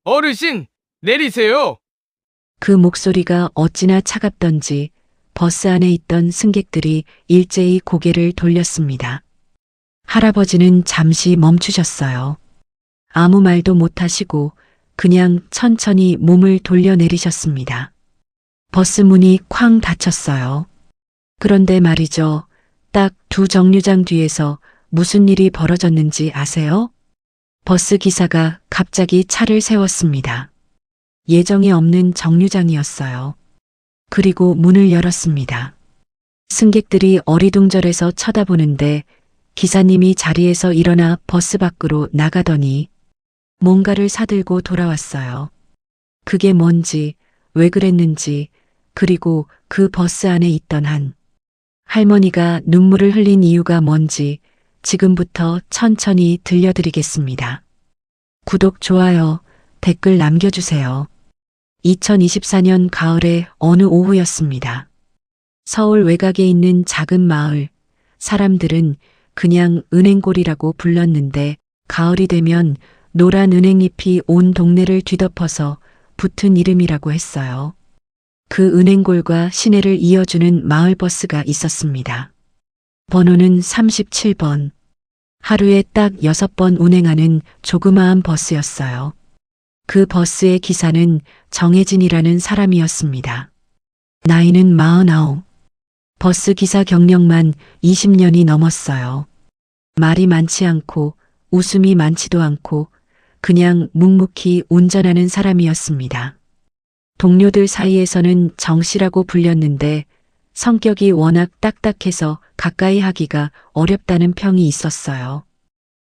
어르신, 내리세요. 그 목소리가 어찌나 차갑던지 버스 안에 있던 승객들이 일제히 고개를 돌렸습니다. 할아버지는 잠시 멈추셨어요. 아무 말도 못하시고 그냥 천천히 몸을 돌려내리셨습니다. 버스 문이 쾅 닫혔어요. 그런데 말이죠. 딱 두 정류장 뒤에서 무슨 일이 벌어졌는지 아세요? 버스 기사가 갑자기 차를 세웠습니다. 예정에 없는 정류장이었어요. 그리고 문을 열었습니다. 승객들이 어리둥절해서 쳐다보는데 기사님이 자리에서 일어나 버스 밖으로 나가더니 뭔가를 사들고 돌아왔어요. 그게 뭔지, 왜 그랬는지, 그리고 그 버스 안에 있던 한 할머니가 눈물을 흘린 이유가 뭔지 지금부터 천천히 들려드리겠습니다. 구독, 좋아요, 댓글 남겨주세요. 2024년 가을의 어느 오후였습니다. 서울 외곽에 있는 작은 마을, 사람들은 그냥 은행골이라고 불렀는데 가을이 되면 노란 은행잎이 온 동네를 뒤덮어서 붙은 이름이라고 했어요. 그 은행골과 시내를 이어주는 마을버스가 있었습니다. 번호는 37번. 하루에 딱 6번 운행하는 조그마한 버스였어요. 그 버스의 기사는 정혜진이라는 사람이었습니다. 나이는 49. 버스 기사 경력만 20년이 넘었어요. 말이 많지 않고 웃음이 많지도 않고 그냥 묵묵히 운전하는 사람이었습니다. 동료들 사이에서는 정씨라고 불렸는데 성격이 워낙 딱딱해서 가까이 하기가 어렵다는 평이 있었어요.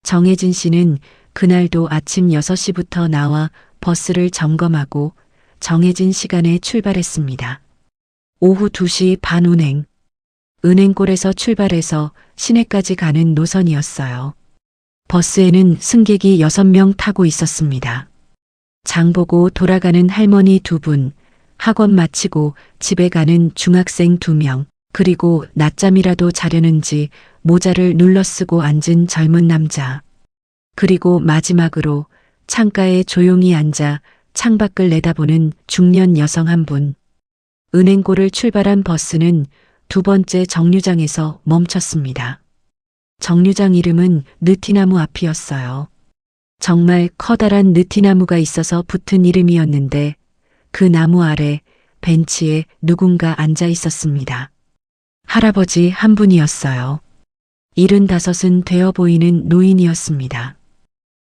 정혜진 씨는 그날도 아침 6시부터 나와 버스를 점검하고 정해진 시간에 출발했습니다. 오후 2시 반 운행. 은행골에서 출발해서 시내까지 가는 노선이었어요. 버스에는 승객이 6명 타고 있었습니다. 장보고 돌아가는 할머니 2분, 학원 마치고 집에 가는 중학생 2명, 그리고 낮잠이라도 자려는지 모자를 눌러쓰고 앉은 젊은 남자. 그리고 마지막으로 창가에 조용히 앉아 창밖을 내다보는 중년 여성 한 분. 은행골을 출발한 버스는 두 번째 정류장에서 멈췄습니다. 정류장 이름은 느티나무 앞이었어요. 정말 커다란 느티나무가 있어서 붙은 이름이었는데 그 나무 아래 벤치에 누군가 앉아 있었습니다. 할아버지 한 분이었어요. 75은 되어 보이는 노인이었습니다.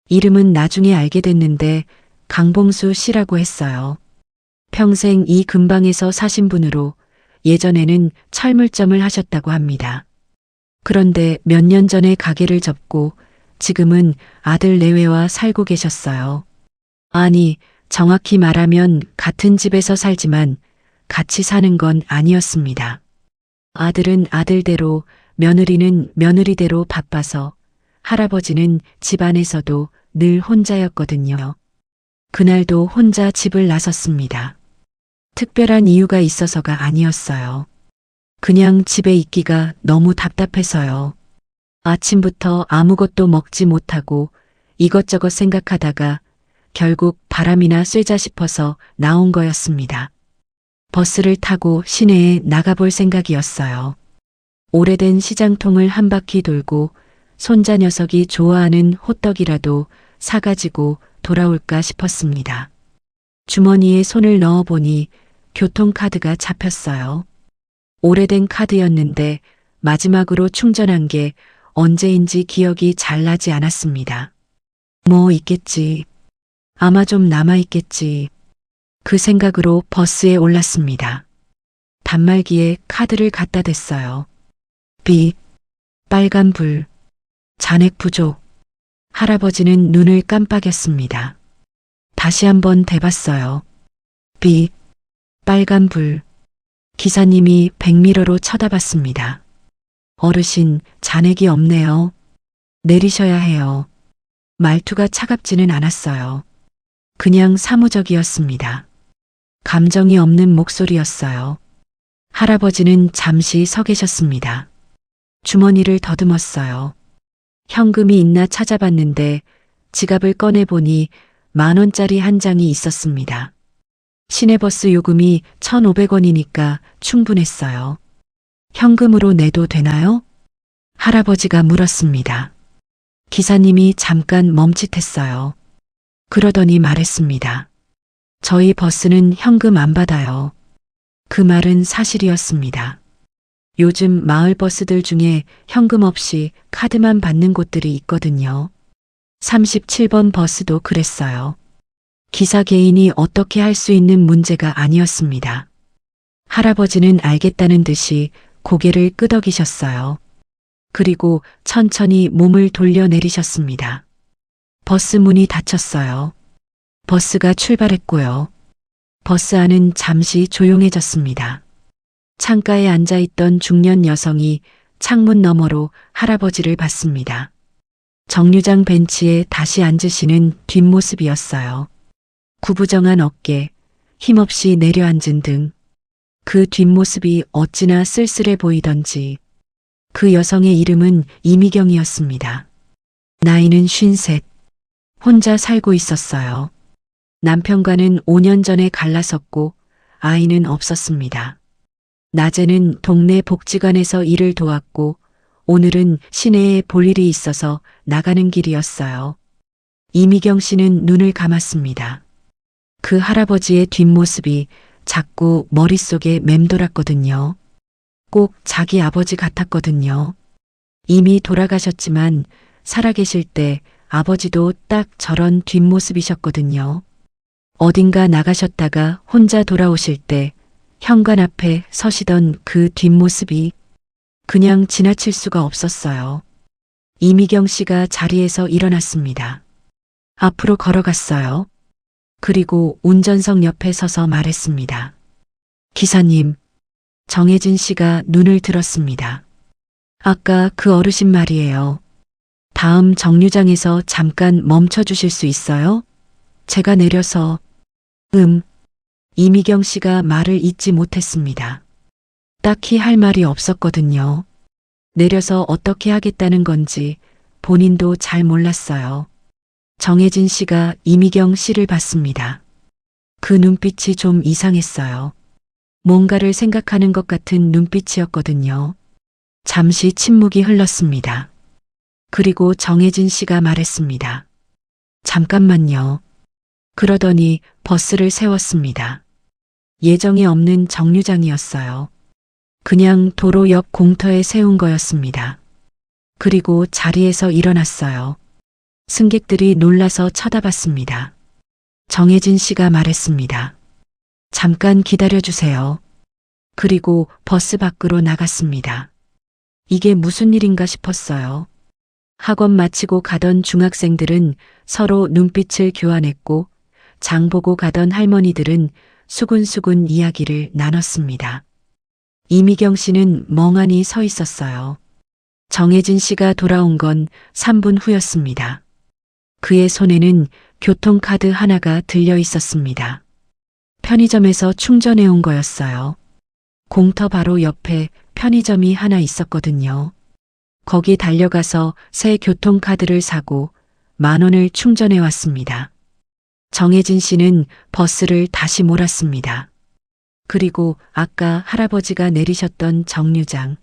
이름은 나중에 알게 됐는데 강봉수 씨라고 했어요. 평생 이 근방에서 사신 분으로 예전에는 철물점을 하셨다고 합니다. 그런데 몇 년 전에 가게를 접고 지금은 아들 내외와 살고 계셨어요. 아니, 정확히 말하면 같은 집에서 살지만 같이 사는 건 아니었습니다. 아들은 아들대로, 며느리는 며느리대로 바빠서 할아버지는 집안에서도 늘 혼자였거든요. 그날도 혼자 집을 나섰습니다. 특별한 이유가 있어서가 아니었어요. 그냥 집에 있기가 너무 답답해서요. 아침부터 아무것도 먹지 못하고 이것저것 생각하다가 결국 바람이나 쐬자 싶어서 나온 거였습니다. 버스를 타고 시내에 나가볼 생각이었어요. 오래된 시장통을 한 바퀴 돌고 손자 녀석이 좋아하는 호떡이라도 사가지고 돌아올까 싶었습니다. 주머니에 손을 넣어보니 교통카드가 잡혔어요. 오래된 카드였는데 마지막으로 충전한 게 언제인지 기억이 잘 나지 않았습니다. 뭐 있겠지. 아마 좀 남아있겠지. 그 생각으로 버스에 올랐습니다. 단말기에 카드를 갖다 댔어요. 빛, 빨간 불, 잔액 부족. 할아버지는 눈을 깜빡였습니다. 다시 한번 대봤어요. 빛, 빨간 불. 기사님이 백미러로 쳐다봤습니다. 어르신, 잔액이 없네요. 내리셔야 해요. 말투가 차갑지는 않았어요. 그냥 사무적이었습니다. 감정이 없는 목소리였어요. 할아버지는 잠시 서 계셨습니다. 주머니를 더듬었어요. 현금이 있나 찾아봤는데 지갑을 꺼내보니 10,000원짜리 한 장이 있었습니다. 시내버스 요금이 1,500원이니까 충분했어요. 현금으로 내도 되나요? 할아버지가 물었습니다. 기사님이 잠깐 멈칫했어요. 그러더니 말했습니다. 저희 버스는 현금 안 받아요. 그 말은 사실이었습니다. 요즘 마을 버스들 중에 현금 없이 카드만 받는 곳들이 있거든요. 37번 버스도 그랬어요. 기사 개인이 어떻게 할 수 있는 문제가 아니었습니다. 할아버지는 알겠다는 듯이 고개를 끄덕이셨어요. 그리고 천천히 몸을 돌려내리셨습니다. 버스 문이 닫혔어요. 버스가 출발했고요. 버스 안은 잠시 조용해졌습니다. 창가에 앉아있던 중년 여성이 창문 너머로 할아버지를 봤습니다. 정류장 벤치에 다시 앉으시는 뒷모습이었어요. 구부정한 어깨, 힘없이 내려앉은 등, 그 뒷모습이 어찌나 쓸쓸해 보이던지. 그 여성의 이름은 이미경이었습니다. 나이는 53. 혼자 살고 있었어요. 남편과는 5년 전에 갈라섰고 아이는 없었습니다. 낮에는 동네 복지관에서 일을 도왔고 오늘은 시내에 볼 일이 있어서 나가는 길이었어요. 이미경 씨는 눈을 감았습니다. 그 할아버지의 뒷모습이 자꾸 머릿속에 맴돌았거든요. 꼭 자기 아버지 같았거든요. 이미 돌아가셨지만 살아계실 때 아버지도 딱 저런 뒷모습이셨거든요. 어딘가 나가셨다가 혼자 돌아오실 때 현관 앞에 서시던 그 뒷모습이 그냥 지나칠 수가 없었어요. 이미경 씨가 자리에서 일어났습니다. 앞으로 걸어갔어요. 그리고 운전석 옆에 서서 말했습니다. 기사님, 정혜진 씨가 눈을 들었습니다. 아까 그 어르신 말이에요. 다음 정류장에서 잠깐 멈춰주실 수 있어요? 제가 내려서, 이미경 씨가 말을 잇지 못했습니다. 딱히 할 말이 없었거든요. 내려서 어떻게 하겠다는 건지 본인도 잘 몰랐어요. 정혜진 씨가 이미경 씨를 봤습니다. 그 눈빛이 좀 이상했어요. 뭔가를 생각하는 것 같은 눈빛이었거든요. 잠시 침묵이 흘렀습니다. 그리고 정혜진 씨가 말했습니다. 잠깐만요. 그러더니 버스를 세웠습니다. 예정이 없는 정류장이었어요. 그냥 도로 옆 공터에 세운 거였습니다. 그리고 자리에서 일어났어요. 승객들이 놀라서 쳐다봤습니다. 정혜진 씨가 말했습니다. 잠깐 기다려주세요. 그리고 버스 밖으로 나갔습니다. 이게 무슨 일인가 싶었어요. 학원 마치고 가던 중학생들은 서로 눈빛을 교환했고 장 보고 가던 할머니들은 수군수군 이야기를 나눴습니다. 이미경 씨는 멍하니 서 있었어요. 정혜진 씨가 돌아온 건 3분 후였습니다. 그의 손에는 교통카드 하나가 들려 있었습니다. 편의점에서 충전해 온 거였어요. 공터 바로 옆에 편의점이 하나 있었거든요. 거기 달려가서 새 교통카드를 사고 10,000원을 충전해 왔습니다. 정혜진 씨는 버스를 다시 몰았습니다. 그리고 아까 할아버지가 내리셨던 정류장,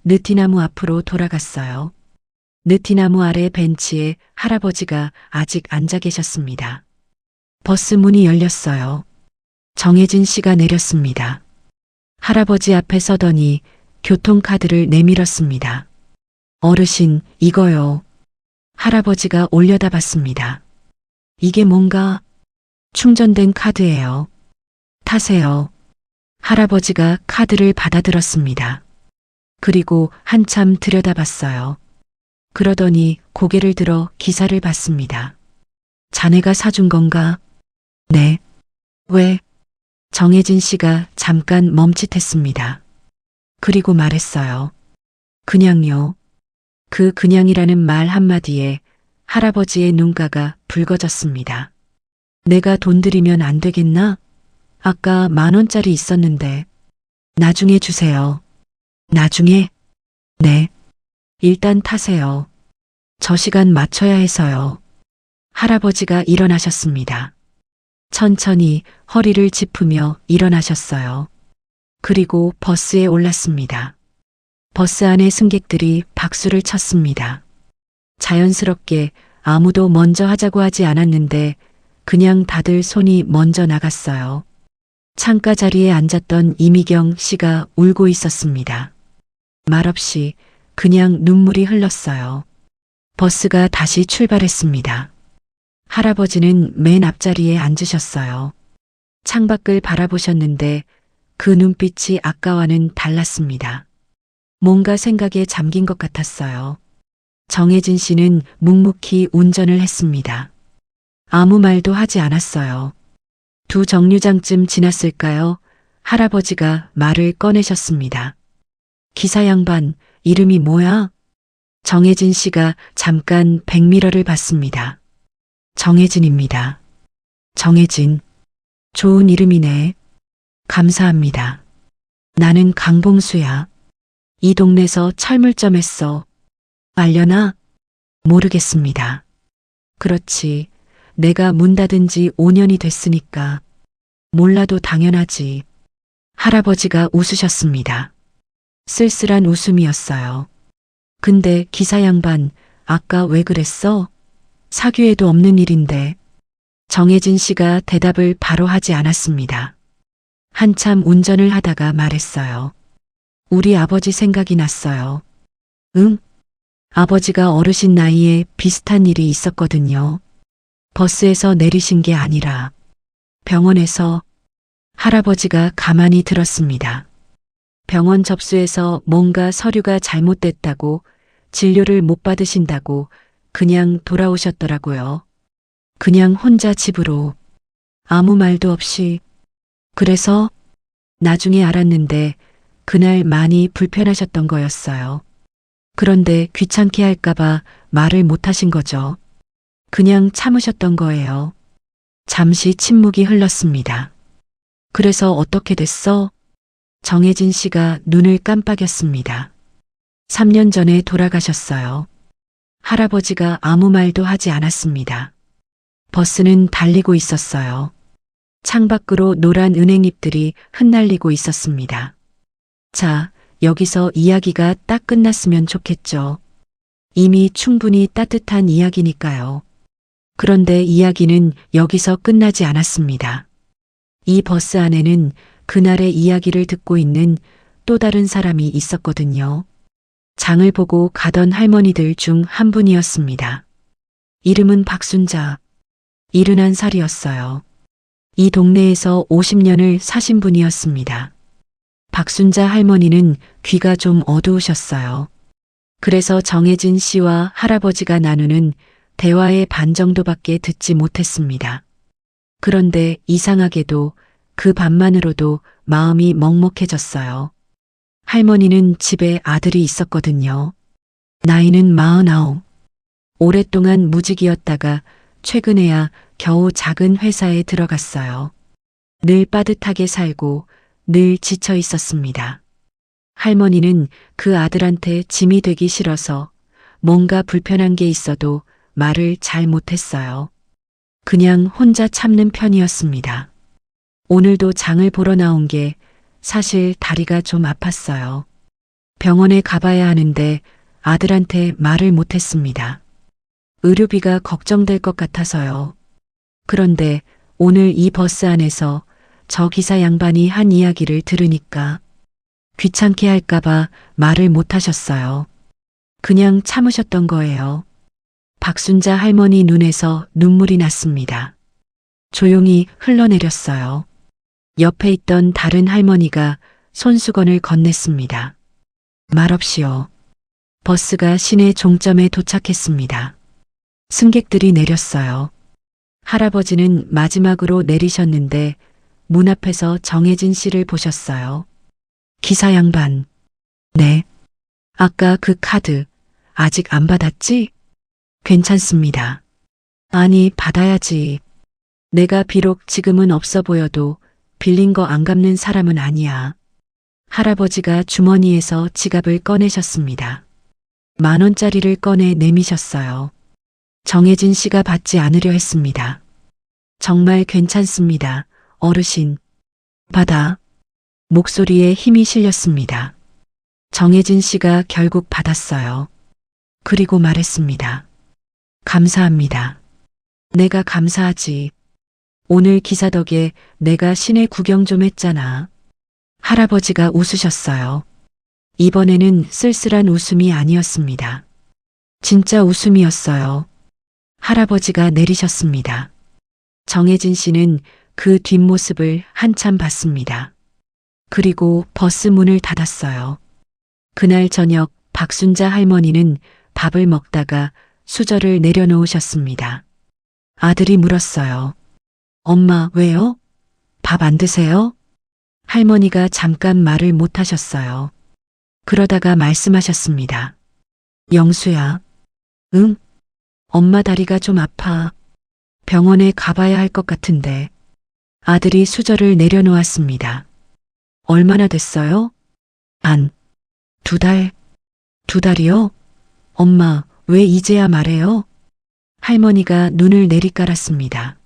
느티나무 앞으로 돌아갔어요. 느티나무 아래 벤치에 할아버지가 아직 앉아 계셨습니다. 버스 문이 열렸어요. 정혜진 씨가 내렸습니다. 할아버지 앞에 서더니 교통카드를 내밀었습니다. 어르신, 이거요. 할아버지가 올려다 봤습니다. 이게 뭔가 충전된 카드예요. 타세요. 할아버지가 카드를 받아들었습니다. 그리고 한참 들여다봤어요. 그러더니 고개를 들어 기사를 봤습니다. 자네가 사준 건가? 네. 왜? 정혜진 씨가 잠깐 멈칫했습니다. 그리고 말했어요. 그냥요. 그 그냥이라는 말 한마디에 할아버지의 눈가가 붉어졌습니다. 내가 돈 드리면 안 되겠나? 아까 10,000원짜리 있었는데. 나중에 주세요. 나중에? 네. 일단 타세요. 저 시간 맞춰야 해서요. 할아버지가 일어나셨습니다. 천천히 허리를 짚으며 일어나셨어요. 그리고 버스에 올랐습니다. 버스 안의 승객들이 박수를 쳤습니다. 자연스럽게 아무도 먼저 하자고 하지 않았는데 그냥 다들 손이 먼저 나갔어요. 창가 자리에 앉았던 이미경 씨가 울고 있었습니다. 말없이 그냥 눈물이 흘렀어요. 버스가 다시 출발했습니다. 할아버지는 맨 앞자리에 앉으셨어요. 창밖을 바라보셨는데 그 눈빛이 아까와는 달랐습니다. 뭔가 생각에 잠긴 것 같았어요. 정혜진 씨는 묵묵히 운전을 했습니다. 아무 말도 하지 않았어요. 두 정류장쯤 지났을까요? 할아버지가 말을 꺼내셨습니다. 기사 양반, 이름이 뭐야? 정혜진 씨가 잠깐 백미러를 봤습니다. 정혜진입니다. 정혜진. 좋은 이름이네. 감사합니다. 나는 강봉수야. 이 동네에서 철물점 했어. 알려나? 모르겠습니다. 그렇지. 내가 문 닫은 지 5년이 됐으니까. 몰라도 당연하지. 할아버지가 웃으셨습니다. 쓸쓸한 웃음이었어요. 근데 기사 양반, 아까 왜 그랬어? 사규에도 없는 일인데. 정혜진 씨가 대답을 바로 하지 않았습니다. 한참 운전을 하다가 말했어요. 우리 아버지 생각이 났어요. 응? 아버지가 어르신 나이에 비슷한 일이 있었거든요. 버스에서 내리신 게 아니라 병원에서. 할아버지가 가만히 들었습니다. 병원 접수에서 뭔가 서류가 잘못됐다고, 진료를 못 받으신다고 그냥 돌아오셨더라고요. 그냥 혼자 집으로. 아무 말도 없이. 그래서 나중에 알았는데 그날 많이 불편하셨던 거였어요. 그런데 귀찮게 할까봐 말을 못 하신 거죠. 그냥 참으셨던 거예요. 잠시 침묵이 흘렀습니다. 그래서 어떻게 됐어? 정혜진 씨가 눈을 깜빡였습니다. 3년 전에 돌아가셨어요. 할아버지가 아무 말도 하지 않았습니다. 버스는 달리고 있었어요. 창밖으로 노란 은행잎들이 흩날리고 있었습니다. 자, 여기서 이야기가 딱 끝났으면 좋겠죠. 이미 충분히 따뜻한 이야기니까요. 그런데 이야기는 여기서 끝나지 않았습니다. 이 버스 안에는 그날의 이야기를 듣고 있는 또 다른 사람이 있었거든요. 장을 보고 가던 할머니들 중 한 분이었습니다. 이름은 박순자. 71살이었어요. 이 동네에서 50년을 사신 분이었습니다. 박순자 할머니는 귀가 좀 어두우셨어요. 그래서 정혜진 씨와 할아버지가 나누는 대화의 반 정도밖에 듣지 못했습니다. 그런데 이상하게도 그 반만으로도 마음이 먹먹해졌어요. 할머니는 집에 아들이 있었거든요. 나이는 49. 오랫동안 무직이었다가 최근에야 겨우 작은 회사에 들어갔어요. 늘 빠듯하게 살고 늘 지쳐 있었습니다. 할머니는 그 아들한테 짐이 되기 싫어서 뭔가 불편한 게 있어도 말을 잘 못했어요. 그냥 혼자 참는 편이었습니다. 오늘도 장을 보러 나온 게 사실 다리가 좀 아팠어요. 병원에 가봐야 하는데 아들한테 말을 못했습니다. 의료비가 걱정될 것 같아서요. 그런데 오늘 이 버스 안에서 저 기사 양반이 한 이야기를 들으니까 귀찮게 할까봐 말을 못하셨어요. 그냥 참으셨던 거예요. 박순자 할머니 눈에서 눈물이 났습니다. 조용히 흘러내렸어요. 옆에 있던 다른 할머니가 손수건을 건넸습니다. 말없이요. 버스가 시내 종점에 도착했습니다. 승객들이 내렸어요. 할아버지는 마지막으로 내리셨는데 문 앞에서 정혜진 씨를 보셨어요. 기사 양반. 네. 아까 그 카드 아직 안 받았지? 괜찮습니다. 아니, 받아야지. 내가 비록 지금은 없어 보여도 빌린 거 안 갚는 사람은 아니야. 할아버지가 주머니에서 지갑을 꺼내셨습니다. 10,000원짜리를 꺼내 내미셨어요. 정혜진 씨가 받지 않으려 했습니다. 정말 괜찮습니다. 어르신. 받아. 목소리에 힘이 실렸습니다. 정혜진 씨가 결국 받았어요. 그리고 말했습니다. 감사합니다. 내가 감사하지. 오늘 기사 덕에 내가 시내 구경 좀 했잖아. 할아버지가 웃으셨어요. 이번에는 쓸쓸한 웃음이 아니었습니다. 진짜 웃음이었어요. 할아버지가 내리셨습니다. 정혜진 씨는 그 뒷모습을 한참 봤습니다. 그리고 버스 문을 닫았어요. 그날 저녁 박순자 할머니는 밥을 먹다가 수저를 내려놓으셨습니다. 아들이 물었어요. 엄마, 왜요? 밥 안 드세요? 할머니가 잠깐 말을 못 하셨어요. 그러다가 말씀하셨습니다. 영수야. 응? 엄마 다리가 좀 아파. 병원에 가봐야 할 것 같은데. 아들이 수저를 내려놓았습니다. 얼마나 됐어요? 안. 2달. 2달이요? 엄마, 왜 이제야 말해요? 할머니가 눈을 내리깔았습니다.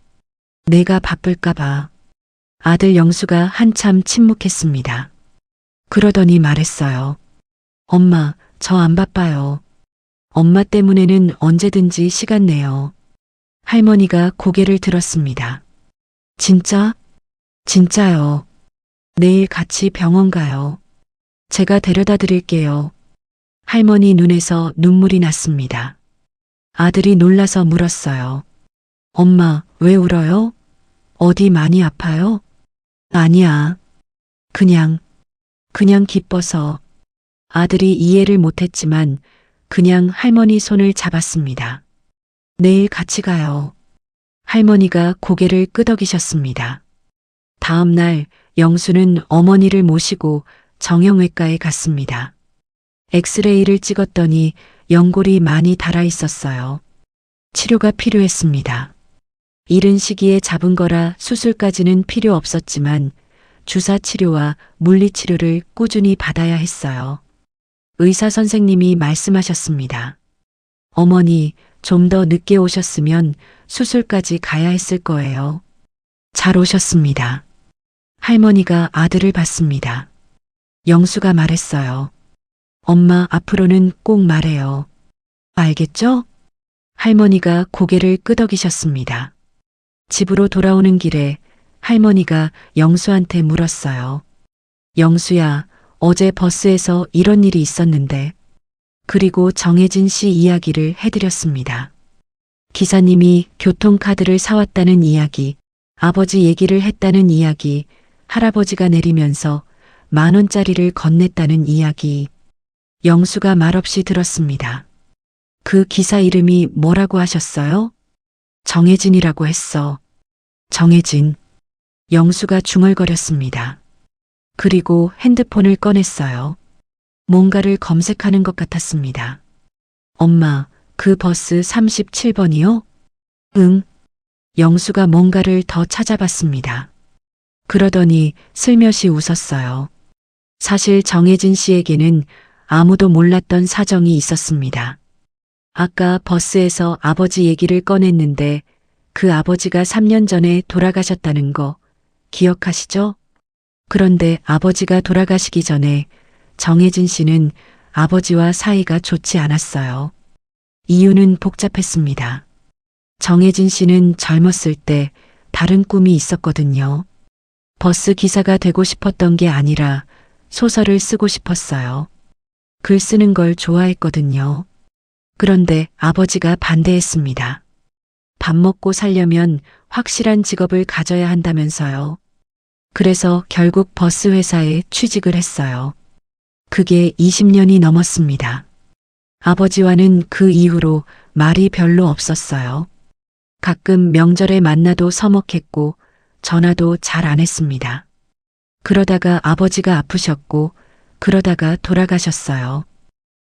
내가 바쁠까봐. 아들 영수가 한참 침묵했습니다. 그러더니 말했어요. 엄마, 저 안 바빠요. 엄마 때문에는 언제든지 시간 내요. 할머니가 고개를 들었습니다. 진짜? 진짜요. 내일 같이 병원 가요. 제가 데려다 드릴게요. 할머니 눈에서 눈물이 났습니다. 아들이 놀라서 물었어요. 엄마, 왜 울어요? 어디 많이 아파요? 아니야. 그냥 기뻐서. 아들이 이해를 못했지만 그냥 할머니 손을 잡았습니다. 내일 같이 가요. 할머니가 고개를 끄덕이셨습니다. 다음 날 영수는 어머니를 모시고 정형외과에 갔습니다. 엑스레이를 찍었더니 연골이 많이 닳아 있었어요. 치료가 필요했습니다. 이른 시기에 잡은 거라 수술까지는 필요 없었지만 주사 치료와 물리 치료를 꾸준히 받아야 했어요. 의사 선생님이 말씀하셨습니다. 어머니, 좀 더 늦게 오셨으면 수술까지 가야 했을 거예요. 잘 오셨습니다. 할머니가 아들을 봤습니다. 영수가 말했어요. 엄마, 앞으로는 꼭 말해요. 알겠죠? 할머니가 고개를 끄덕이셨습니다. 집으로 돌아오는 길에 할머니가 영수한테 물었어요. 영수야, 어제 버스에서 이런 일이 있었는데. 그리고 정혜진 씨 이야기를 해드렸습니다. 기사님이 교통카드를 사왔다는 이야기, 아버지 얘기를 했다는 이야기, 할아버지가 내리면서 10,000원짜리를 건넸다는 이야기. 영수가 말없이 들었습니다. 그 기사 이름이 뭐라고 하셨어요? 정혜진이라고 했어. 정혜진. 영수가 중얼거렸습니다. 그리고 핸드폰을 꺼냈어요. 뭔가를 검색하는 것 같았습니다. 엄마, 그 버스 37번이요? 응. 영수가 뭔가를 더 찾아봤습니다. 그러더니 슬며시 웃었어요. 사실 정혜진 씨에게는 아무도 몰랐던 사정이 있었습니다. 아까 버스에서 아버지 얘기를 꺼냈는데 그 아버지가 3년 전에 돌아가셨다는 거 기억하시죠? 그런데 아버지가 돌아가시기 전에 정혜진 씨는 아버지와 사이가 좋지 않았어요. 이유는 복잡했습니다. 정혜진 씨는 젊었을 때 다른 꿈이 있었거든요. 버스 기사가 되고 싶었던 게 아니라 소설을 쓰고 싶었어요. 글 쓰는 걸 좋아했거든요. 그런데 아버지가 반대했습니다. 밥 먹고 살려면 확실한 직업을 가져야 한다면서요. 그래서 결국 버스 회사에 취직을 했어요. 그게 20년이 넘었습니다. 아버지와는 그 이후로 말이 별로 없었어요. 가끔 명절에 만나도 서먹했고 전화도 잘 안 했습니다. 그러다가 아버지가 아프셨고 그러다가 돌아가셨어요.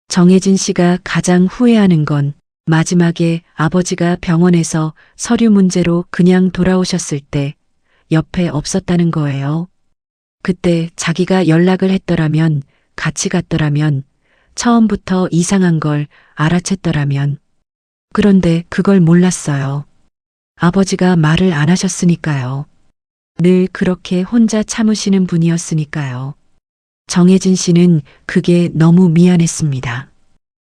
정혜진 씨가 가장 후회하는 건 마지막에 아버지가 병원에서 서류 문제로 그냥 돌아오셨을 때 옆에 없었다는 거예요. 그때 자기가 연락을 했더라면, 같이 갔더라면, 처음부터 이상한 걸 알아챘더라면, 그런데 그걸 몰랐어요. 아버지가 말을 안 하셨으니까요. 늘 그렇게 혼자 참으시는 분이었으니까요. 정혜진 씨는 그게 너무 미안했습니다.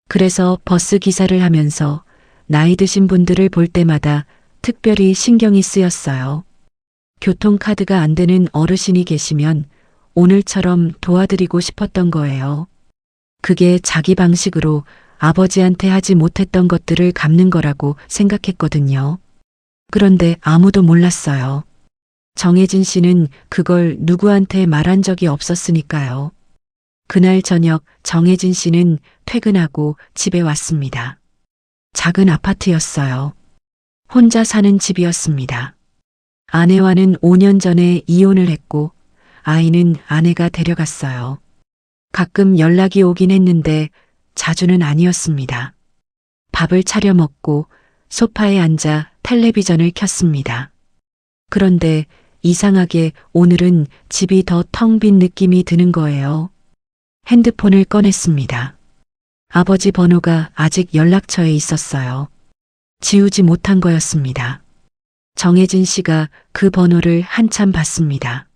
그래서 버스 기사를 하면서 나이 드신 분들을 볼 때마다 특별히 신경이 쓰였어요. 교통카드가 안 되는 어르신이 계시면 오늘처럼 도와드리고 싶었던 거예요. 그게 자기 방식으로 아버지한테 하지 못했던 것들을 갚는 거라고 생각했거든요. 그런데 아무도 몰랐어요. 정혜진 씨는 그걸 누구한테 말한 적이 없었으니까요. 그날 저녁 정혜진 씨는 퇴근하고 집에 왔습니다. 작은 아파트였어요. 혼자 사는 집이었습니다. 아내와는 5년 전에 이혼을 했고 아이는 아내가 데려갔어요. 가끔 연락이 오긴 했는데 자주는 아니었습니다. 밥을 차려 먹고 소파에 앉아 텔레비전을 켰습니다. 그런데 이상하게 오늘은 집이 더 텅 빈 느낌이 드는 거예요. 핸드폰을 꺼냈습니다. 아버지 번호가 아직 연락처에 있었어요. 지우지 못한 거였습니다. 정혜진 씨가 그 번호를 한참 봤습니다.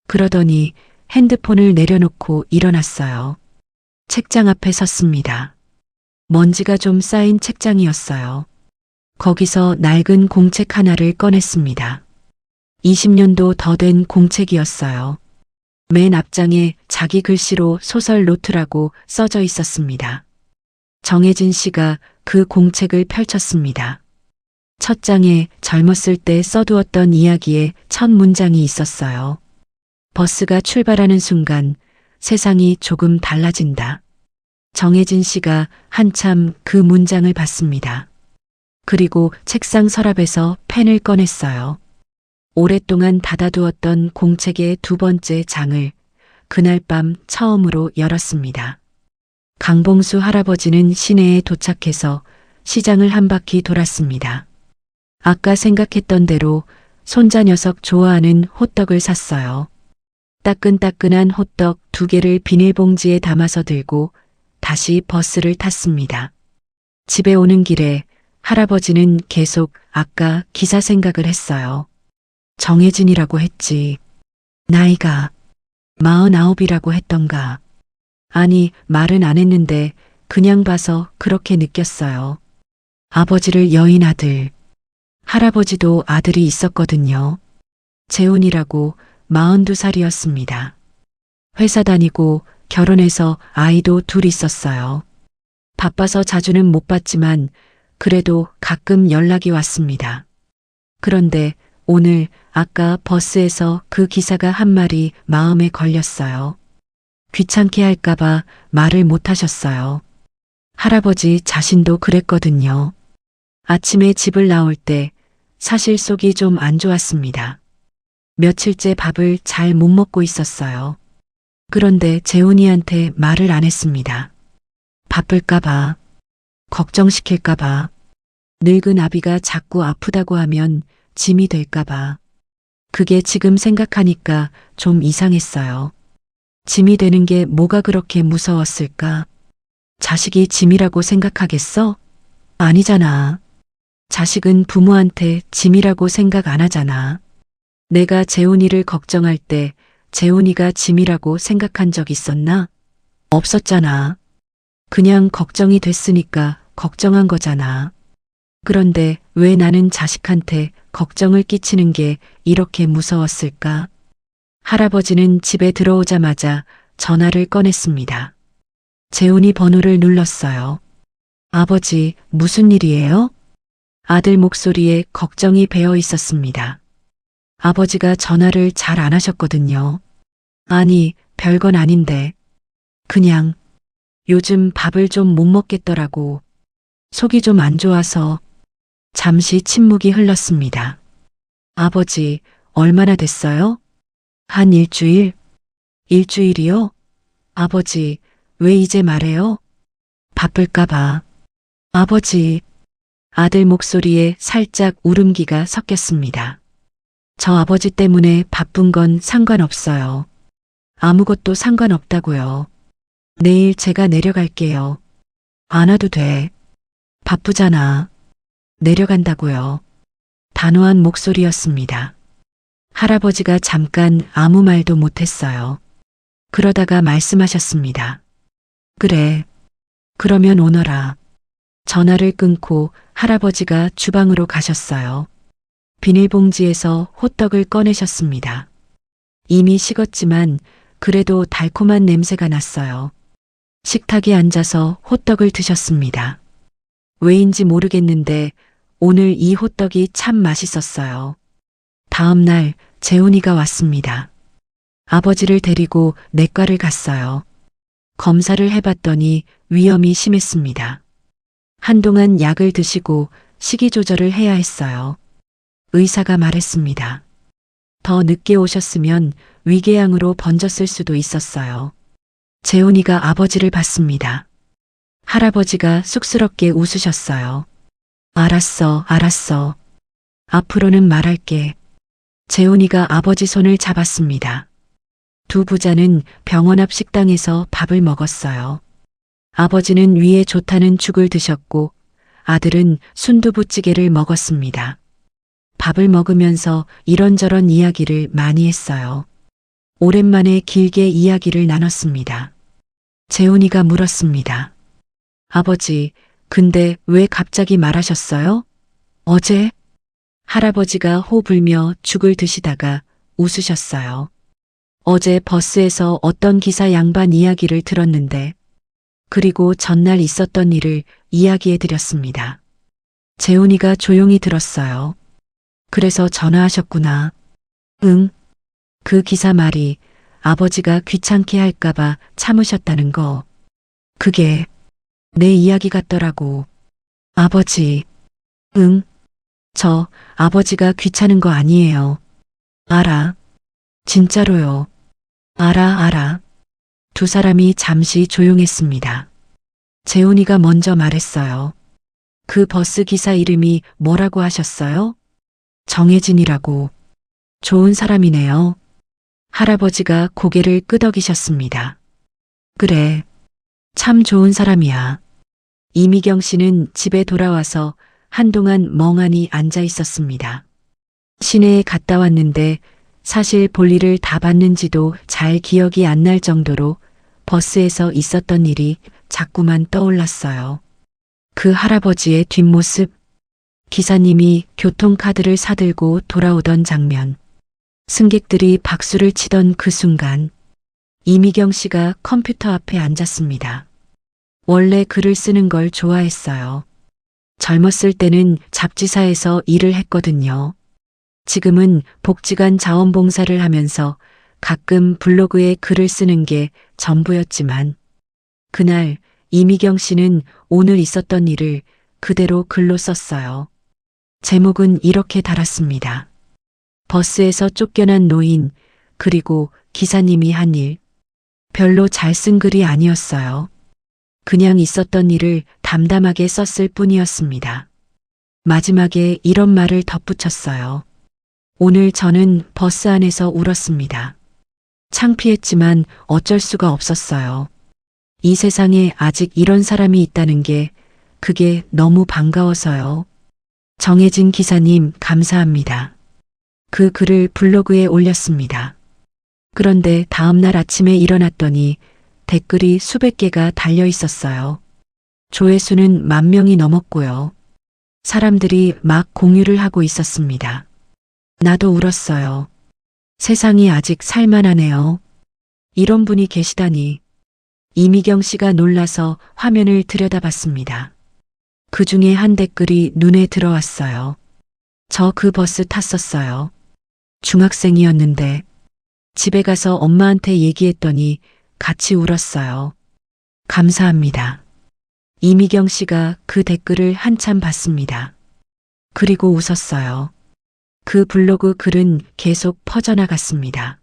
그러더니 핸드폰을 내려놓고 일어났어요. 책장 앞에 섰습니다. 먼지가 좀 쌓인 책장이었어요. 거기서 낡은 공책 하나를 꺼냈습니다. 20년도 더 된 공책이었어요. 맨 앞장에 자기 글씨로 소설 노트라고 써져 있었습니다. 정혜진 씨가 그 공책을 펼쳤습니다. 첫 장에 젊었을 때 써두었던 이야기의 첫 문장이 있었어요. 버스가 출발하는 순간 세상이 조금 달라진다. 정혜진 씨가 한참 그 문장을 봤습니다. 그리고 책상 서랍에서 펜을 꺼냈어요. 오랫동안 닫아두었던 공책의 두 번째 장을 그날 밤 처음으로 열었습니다. 강봉수 할아버지는 시내에 도착해서 시장을 한 바퀴 돌았습니다. 아까 생각했던 대로 손자 녀석 좋아하는 호떡을 샀어요. 따끈따끈한 호떡 2개를 비닐봉지에 담아서 들고 다시 버스를 탔습니다. 집에 오는 길에 할아버지는 계속 아까 기사 생각을 했어요. 정혜진이라고 했지. 나이가 49이라고 했던가. 아니, 말은 안 했는데 그냥 봐서 그렇게 느꼈어요. 아버지를 여인 아들. 할아버지도 아들이 있었거든요. 재훈이라고 42살이었습니다. 회사 다니고 결혼해서 아이도 둘 있었어요. 바빠서 자주는 못 봤지만 그래도 가끔 연락이 왔습니다. 그런데 오늘 아까 버스에서 그 기사가 한 말이 마음에 걸렸어요. 귀찮게 할까봐 말을 못 하셨어요. 할아버지 자신도 그랬거든요. 아침에 집을 나올 때 사실 속이 좀 안 좋았습니다. 며칠째 밥을 잘 못 먹고 있었어요. 그런데 재훈이한테 말을 안 했습니다. 바쁠까봐, 걱정시킬까봐, 늙은 아비가 자꾸 아프다고 하면 짐이 될까봐. 그게 지금 생각하니까 좀 이상했어요. 짐이 되는 게 뭐가 그렇게 무서웠을까? 자식이 짐이라고 생각하겠어? 아니잖아. 자식은 부모한테 짐이라고 생각 안 하잖아. 내가 재훈이를 걱정할 때 재훈이가 짐이라고 생각한 적 있었나? 없었잖아. 그냥 걱정이 됐으니까 걱정한 거잖아. 그런데 왜 나는 자식한테 걱정을 끼치는 게 이렇게 무서웠을까? 할아버지는 집에 들어오자마자 전화를 꺼냈습니다. 재훈이 번호를 눌렀어요. 아버지, 무슨 일이에요? 아들 목소리에 걱정이 배어 있었습니다. 아버지가 전화를 잘 안 하셨거든요. 아니, 별건 아닌데. 그냥 요즘 밥을 좀 못 먹겠더라고. 속이 좀 안 좋아서. 잠시 침묵이 흘렀습니다. 아버지, 얼마나 됐어요? 한 일주일? 일주일이요? 아버지, 왜 이제 말해요? 바쁠까봐. 아버지, 아들 목소리에 살짝 울음기가 섞였습니다. 저 아버지 때문에 바쁜 건 상관없어요. 아무것도 상관없다고요. 내일 제가 내려갈게요. 안 와도 돼. 바쁘잖아. 내려간다고요. 단호한 목소리였습니다. 할아버지가 잠깐 아무 말도 못했어요. 그러다가 말씀하셨습니다. 그래. 그러면 오너라. 전화를 끊고 할아버지가 주방으로 가셨어요. 비닐봉지에서 호떡을 꺼내셨습니다. 이미 식었지만 그래도 달콤한 냄새가 났어요. 식탁에 앉아서 호떡을 드셨습니다. 왜인지 모르겠는데 오늘 이 호떡이 참 맛있었어요. 다음 날 재훈이가 왔습니다. 아버지를 데리고 내과를 갔어요. 검사를 해봤더니 위염이 심했습니다. 한동안 약을 드시고 식이 조절을 해야 했어요. 의사가 말했습니다. 더 늦게 오셨으면 위궤양으로 번졌을 수도 있었어요. 재훈이가 아버지를 봤습니다. 할아버지가 쑥스럽게 웃으셨어요. 알았어, 알았어. 앞으로는 말할게. 재훈이가 아버지 손을 잡았습니다. 두 부자는 병원 앞 식당에서 밥을 먹었어요. 아버지는 위에 좋다는 죽을 드셨고 아들은 순두부찌개를 먹었습니다. 밥을 먹으면서 이런저런 이야기를 많이 했어요. 오랜만에 길게 이야기를 나눴습니다. 재훈이가 물었습니다. 아버지, 근데 왜 갑자기 말하셨어요? 어제? 할아버지가 호 불며 죽을 드시다가 웃으셨어요. 어제 버스에서 어떤 기사 양반 이야기를 들었는데, 그리고 전날 있었던 일을 이야기해 드렸습니다. 재훈이가 조용히 들었어요. 그래서 전화하셨구나. 응. 그 기사 말이 아버지가 귀찮게 할까봐 참으셨다는 거. 그게 내 이야기 같더라고. 아버지. 응. 저 아버지가 귀찮은 거 아니에요. 알아. 진짜로요. 알아. 두 사람이 잠시 조용했습니다. 재훈이가 먼저 말했어요. 그 버스 기사 이름이 뭐라고 하셨어요? 정혜진이라고. 좋은 사람이네요. 할아버지가 고개를 끄덕이셨습니다. 그래. 참 좋은 사람이야. 이미경 씨는 집에 돌아와서 한동안 멍하니 앉아 있었습니다. 시내에 갔다 왔는데 사실 볼일을 다 봤는지도 잘 기억이 안 날 정도로 버스에서 있었던 일이 자꾸만 떠올랐어요. 그 할아버지의 뒷모습, 기사님이 교통카드를 사들고 돌아오던 장면, 승객들이 박수를 치던 그 순간, 이미경 씨가 컴퓨터 앞에 앉았습니다. 원래 글을 쓰는 걸 좋아했어요. 젊었을 때는 잡지사에서 일을 했거든요. 지금은 복지관 자원봉사를 하면서 가끔 블로그에 글을 쓰는 게 전부였지만, 그날 이미경 씨는 오늘 있었던 일을 그대로 글로 썼어요. 제목은 이렇게 달았습니다. 버스에서 쫓겨난 노인, 그리고 기사님이 한 일. 별로 잘 쓴 글이 아니었어요. 그냥 있었던 일을 담담하게 썼을 뿐이었습니다. 마지막에 이런 말을 덧붙였어요. 오늘 저는 버스 안에서 울었습니다. 창피했지만 어쩔 수가 없었어요. 이 세상에 아직 이런 사람이 있다는 게 그게 너무 반가워서요. 정혜진 기사님 감사합니다. 그 글을 블로그에 올렸습니다. 그런데 다음 날 아침에 일어났더니 댓글이 수백 개가 달려 있었어요. 조회수는 10,000명이 넘었고요. 사람들이 막 공유를 하고 있었습니다. 나도 울었어요. 세상이 아직 살만하네요. 이런 분이 계시다니. 이미경 씨가 놀라서 화면을 들여다봤습니다. 그 중에 한 댓글이 눈에 들어왔어요. 저 그 버스 탔었어요. 중학생이었는데 집에 가서 엄마한테 얘기했더니 같이 울었어요. 감사합니다. 이미경 씨가 그 댓글을 한참 봤습니다. 그리고 웃었어요. 그 블로그 글은 계속 퍼져나갔습니다.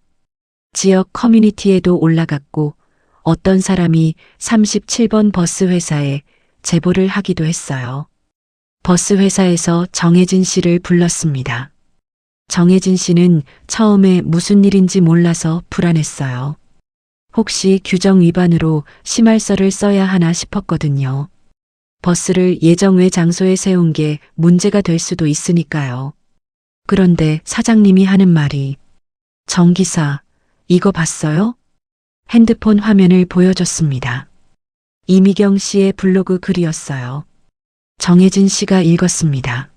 지역 커뮤니티에도 올라갔고 어떤 사람이 37번 버스 회사에 제보를 하기도 했어요. 버스 회사에서 정혜진 씨를 불렀습니다. 정혜진 씨는 처음에 무슨 일인지 몰라서 불안했어요. 혹시 규정 위반으로 심할서를 써야 하나 싶었거든요. 버스를 예정 외 장소에 세운 게 문제가 될 수도 있으니까요. 그런데 사장님이 하는 말이 정기사, 이거 봤어요? 핸드폰 화면을 보여줬습니다. 이미경 씨의 블로그 글이었어요. 정혜진 씨가 읽었습니다.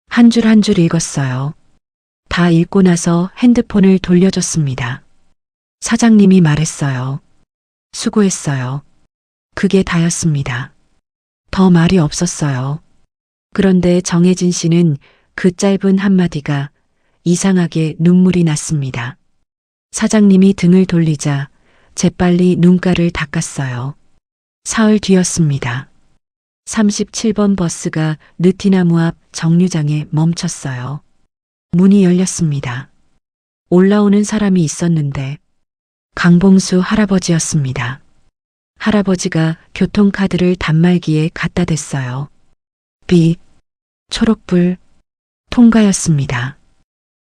한 줄 한 줄 읽었어요. 다 읽고 나서 핸드폰을 돌려줬습니다. 사장님이 말했어요. 수고했어요. 그게 다였습니다. 더 말이 없었어요. 그런데 정혜진 씨는 그 짧은 한마디가 이상하게 눈물이 났습니다. 사장님이 등을 돌리자 재빨리 눈가를 닦았어요. 사흘 뒤였습니다. 37번 버스가 느티나무 앞 정류장에 멈췄어요. 문이 열렸습니다. 올라오는 사람이 있었는데 강봉수 할아버지였습니다. 할아버지가 교통카드를 단말기에 갖다 댔어요. 빛, 초록불, 통과였습니다.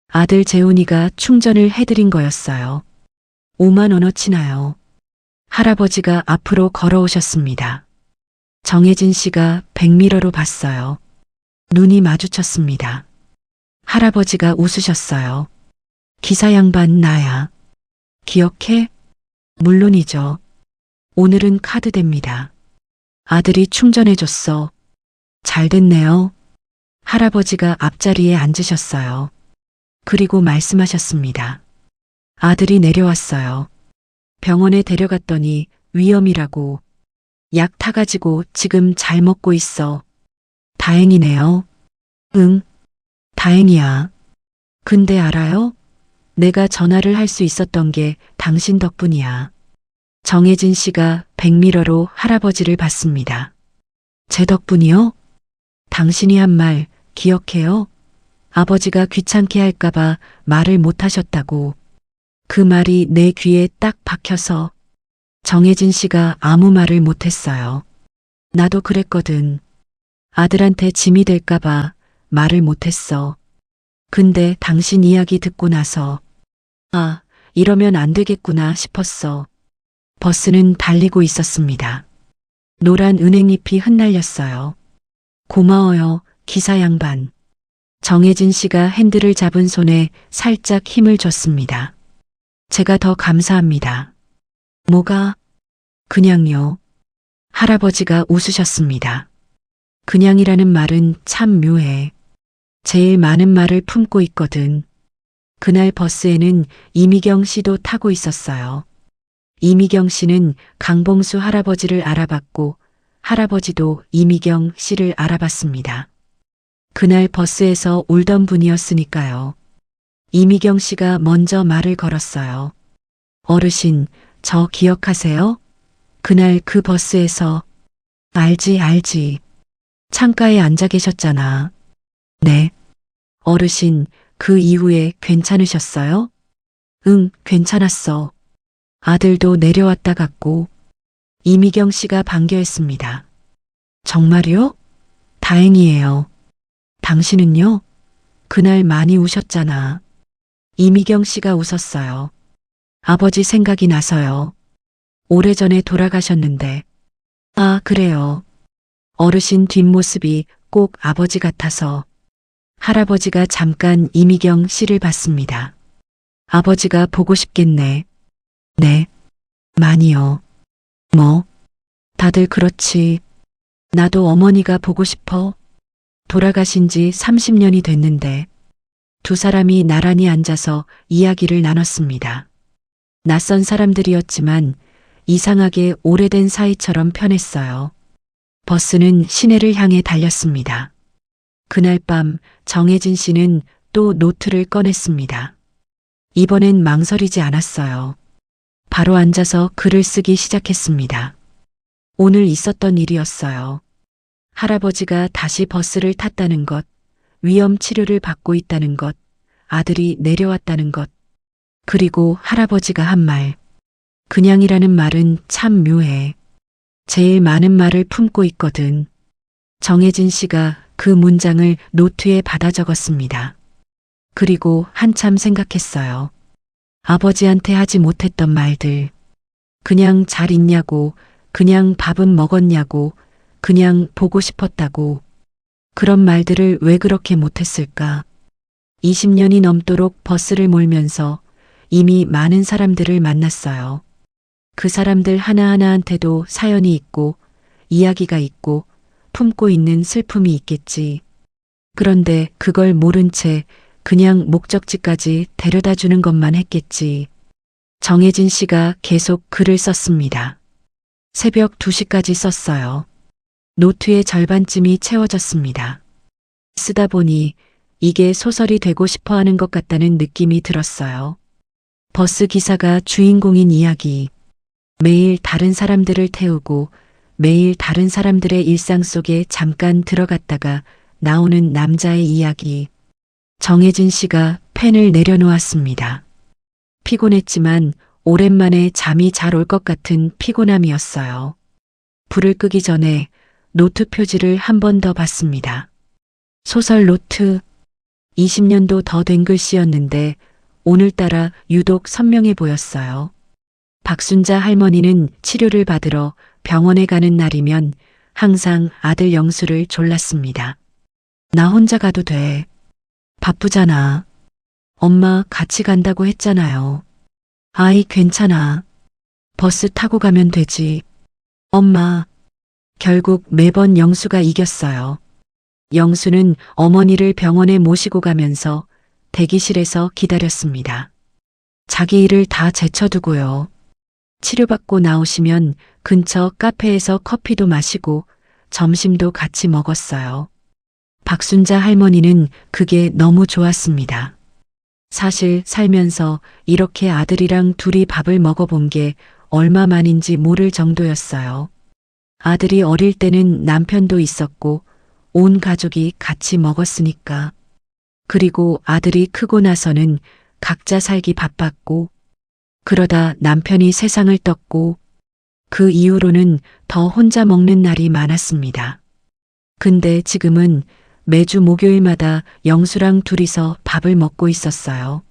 아들 재훈이가 충전을 해드린 거였어요. 5만 원어치나요. 할아버지가 앞으로 걸어오셨습니다. 정혜진 씨가 백미러로 봤어요. 눈이 마주쳤습니다. 할아버지가 웃으셨어요. 기사 양반 나야. 기억해? 물론이죠. 오늘은 카드됩니다. 아들이 충전해줬어. 잘 됐네요. 할아버지가 앞자리에 앉으셨어요. 그리고 말씀하셨습니다. 아들이 내려왔어요. 병원에 데려갔더니 위험이라고. 약 타가지고 지금 잘 먹고 있어. 다행이네요. 응, 다행이야. 근데 알아요? 내가 전화를 할 수 있었던 게 당신 덕분이야. 정혜진 씨가 백미러로 할아버지를 봤습니다. 제 덕분이요? 당신이 한 말 기억해요? 아버지가 귀찮게 할까봐 말을 못하셨다고. 그 말이 내 귀에 딱 박혀서 정혜진 씨가 아무 말을 못했어요. 나도 그랬거든. 아들한테 짐이 될까봐 말을 못했어. 근데 당신 이야기 듣고 나서 아, 이러면 안 되겠구나 싶었어. 버스는 달리고 있었습니다. 노란 은행잎이 흩날렸어요. 고마워요, 기사 양반. 정혜진 씨가 핸들을 잡은 손에 살짝 힘을 줬습니다. 제가 더 감사합니다. 뭐가? 그냥요. 할아버지가 웃으셨습니다. 그냥이라는 말은 참 묘해. 제일 많은 말을 품고 있거든. 그날 버스에는 이미경 씨도 타고 있었어요. 이미경 씨는 강봉수 할아버지를 알아봤고 할아버지도 이미경 씨를 알아봤습니다. 그날 버스에서 울던 분이었으니까요. 이미경 씨가 먼저 말을 걸었어요. 어르신, 저 기억하세요? 그날 그 버스에서 알지. 창가에 앉아 계셨잖아. 네. 어르신, 그 이후에 괜찮으셨어요? 응, 괜찮았어. 아들도 내려왔다 갔고. 이미경 씨가 반겨했습니다. 정말요? 다행이에요. 당신은요? 그날 많이 우셨잖아. 이미경 씨가 웃었어요. 아버지 생각이 나서요. 오래전에 돌아가셨는데. 아, 그래요. 어르신 뒷모습이 꼭 아버지 같아서. 할아버지가 잠깐 이미경 씨를 봤습니다. 아버지가 보고 싶겠네. 네, 많이요. 뭐? 다들 그렇지. 나도 어머니가 보고 싶어. 돌아가신 지 30년이 됐는데. 두 사람이 나란히 앉아서 이야기를 나눴습니다. 낯선 사람들이었지만 이상하게 오래된 사이처럼 편했어요. 버스는 시내를 향해 달렸습니다. 그날 밤 정혜진 씨는 또 노트를 꺼냈습니다. 이번엔 망설이지 않았어요. 바로 앉아서 글을 쓰기 시작했습니다. 오늘 있었던 일이었어요. 할아버지가 다시 버스를 탔다는 것, 위험 치료를 받고 있다는 것, 아들이 내려왔다는 것, 그리고 할아버지가 한 말. 그냥이라는 말은 참 묘해. 제일 많은 말을 품고 있거든. 정혜진 씨가 그 문장을 노트에 받아 적었습니다. 그리고 한참 생각했어요. 아버지한테 하지 못했던 말들. 그냥 잘 있냐고, 그냥 밥은 먹었냐고, 그냥 보고 싶었다고. 그런 말들을 왜 그렇게 못했을까? 20년이 넘도록 버스를 몰면서 이미 많은 사람들을 만났어요. 그 사람들 하나하나한테도 사연이 있고 이야기가 있고 품고 있는 슬픔이 있겠지. 그런데 그걸 모른 채 그냥 목적지까지 데려다 주는 것만 했겠지. 정혜진 씨가 계속 글을 썼습니다. 새벽 2시까지 썼어요. 노트의 절반쯤이 채워졌습니다. 쓰다 보니 이게 소설이 되고 싶어 하는 것 같다는 느낌이 들었어요. 버스 기사가 주인공인 이야기. 매일 다른 사람들을 태우고 매일 다른 사람들의 일상 속에 잠깐 들어갔다가 나오는 남자의 이야기. 정혜진 씨가 펜을 내려놓았습니다. 피곤했지만 오랜만에 잠이 잘 올 것 같은 피곤함이었어요. 불을 끄기 전에 노트 표지를 한 번 더 봤습니다. 소설 노트. 20년도 더 된 글씨였는데 오늘따라 유독 선명해 보였어요. 박순자 할머니는 치료를 받으러 병원에 가는 날이면 항상 아들 영수를 졸랐습니다. 나 혼자 가도 돼. 바쁘잖아. 엄마 같이 간다고 했잖아요. 아이 괜찮아. 버스 타고 가면 되지. 엄마. 결국 매번 영수가 이겼어요. 영수는 어머니를 병원에 모시고 가면서 대기실에서 기다렸습니다. 자기 일을 다 제쳐두고요. 치료받고 나오시면 근처 카페에서 커피도 마시고 점심도 같이 먹었어요. 박순자 할머니는 그게 너무 좋았습니다. 사실 살면서 이렇게 아들이랑 둘이 밥을 먹어본 게 얼마만인지 모를 정도였어요. 아들이 어릴 때는 남편도 있었고 온 가족이 같이 먹었으니까. 그리고 아들이 크고 나서는 각자 살기 바빴고 그러다 남편이 세상을 떴고 그 이후로는 더 혼자 먹는 날이 많았습니다. 근데 지금은 매주 목요일마다 영수랑 둘이서 밥을 먹고 있었어요.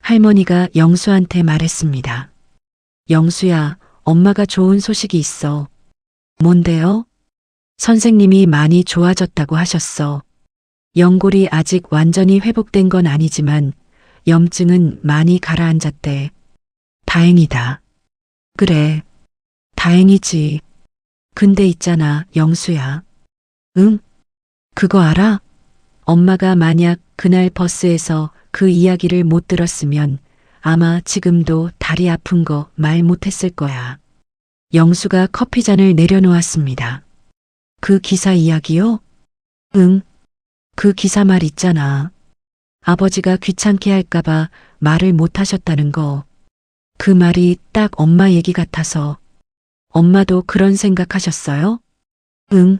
할머니가 영수한테 말했습니다. 영수야, 엄마가 좋은 소식이 있어. 뭔데요? 선생님이 많이 좋아졌다고 하셨어. 연골이 아직 완전히 회복된 건 아니지만 염증은 많이 가라앉았대. 다행이다. 그래. 다행이지. 근데 있잖아, 영수야. 응? 그거 알아? 엄마가 만약 그날 버스에서 그 이야기를 못 들었으면 아마 지금도 다리 아픈 거 말 못했을 거야. 영수가 커피잔을 내려놓았습니다. 그 기사 이야기요? 응. 그 기사 말 있잖아. 아버지가 귀찮게 할까봐 말을 못 하셨다는 거. 그 말이 딱 엄마 얘기 같아서. 엄마도 그런 생각하셨어요? 응.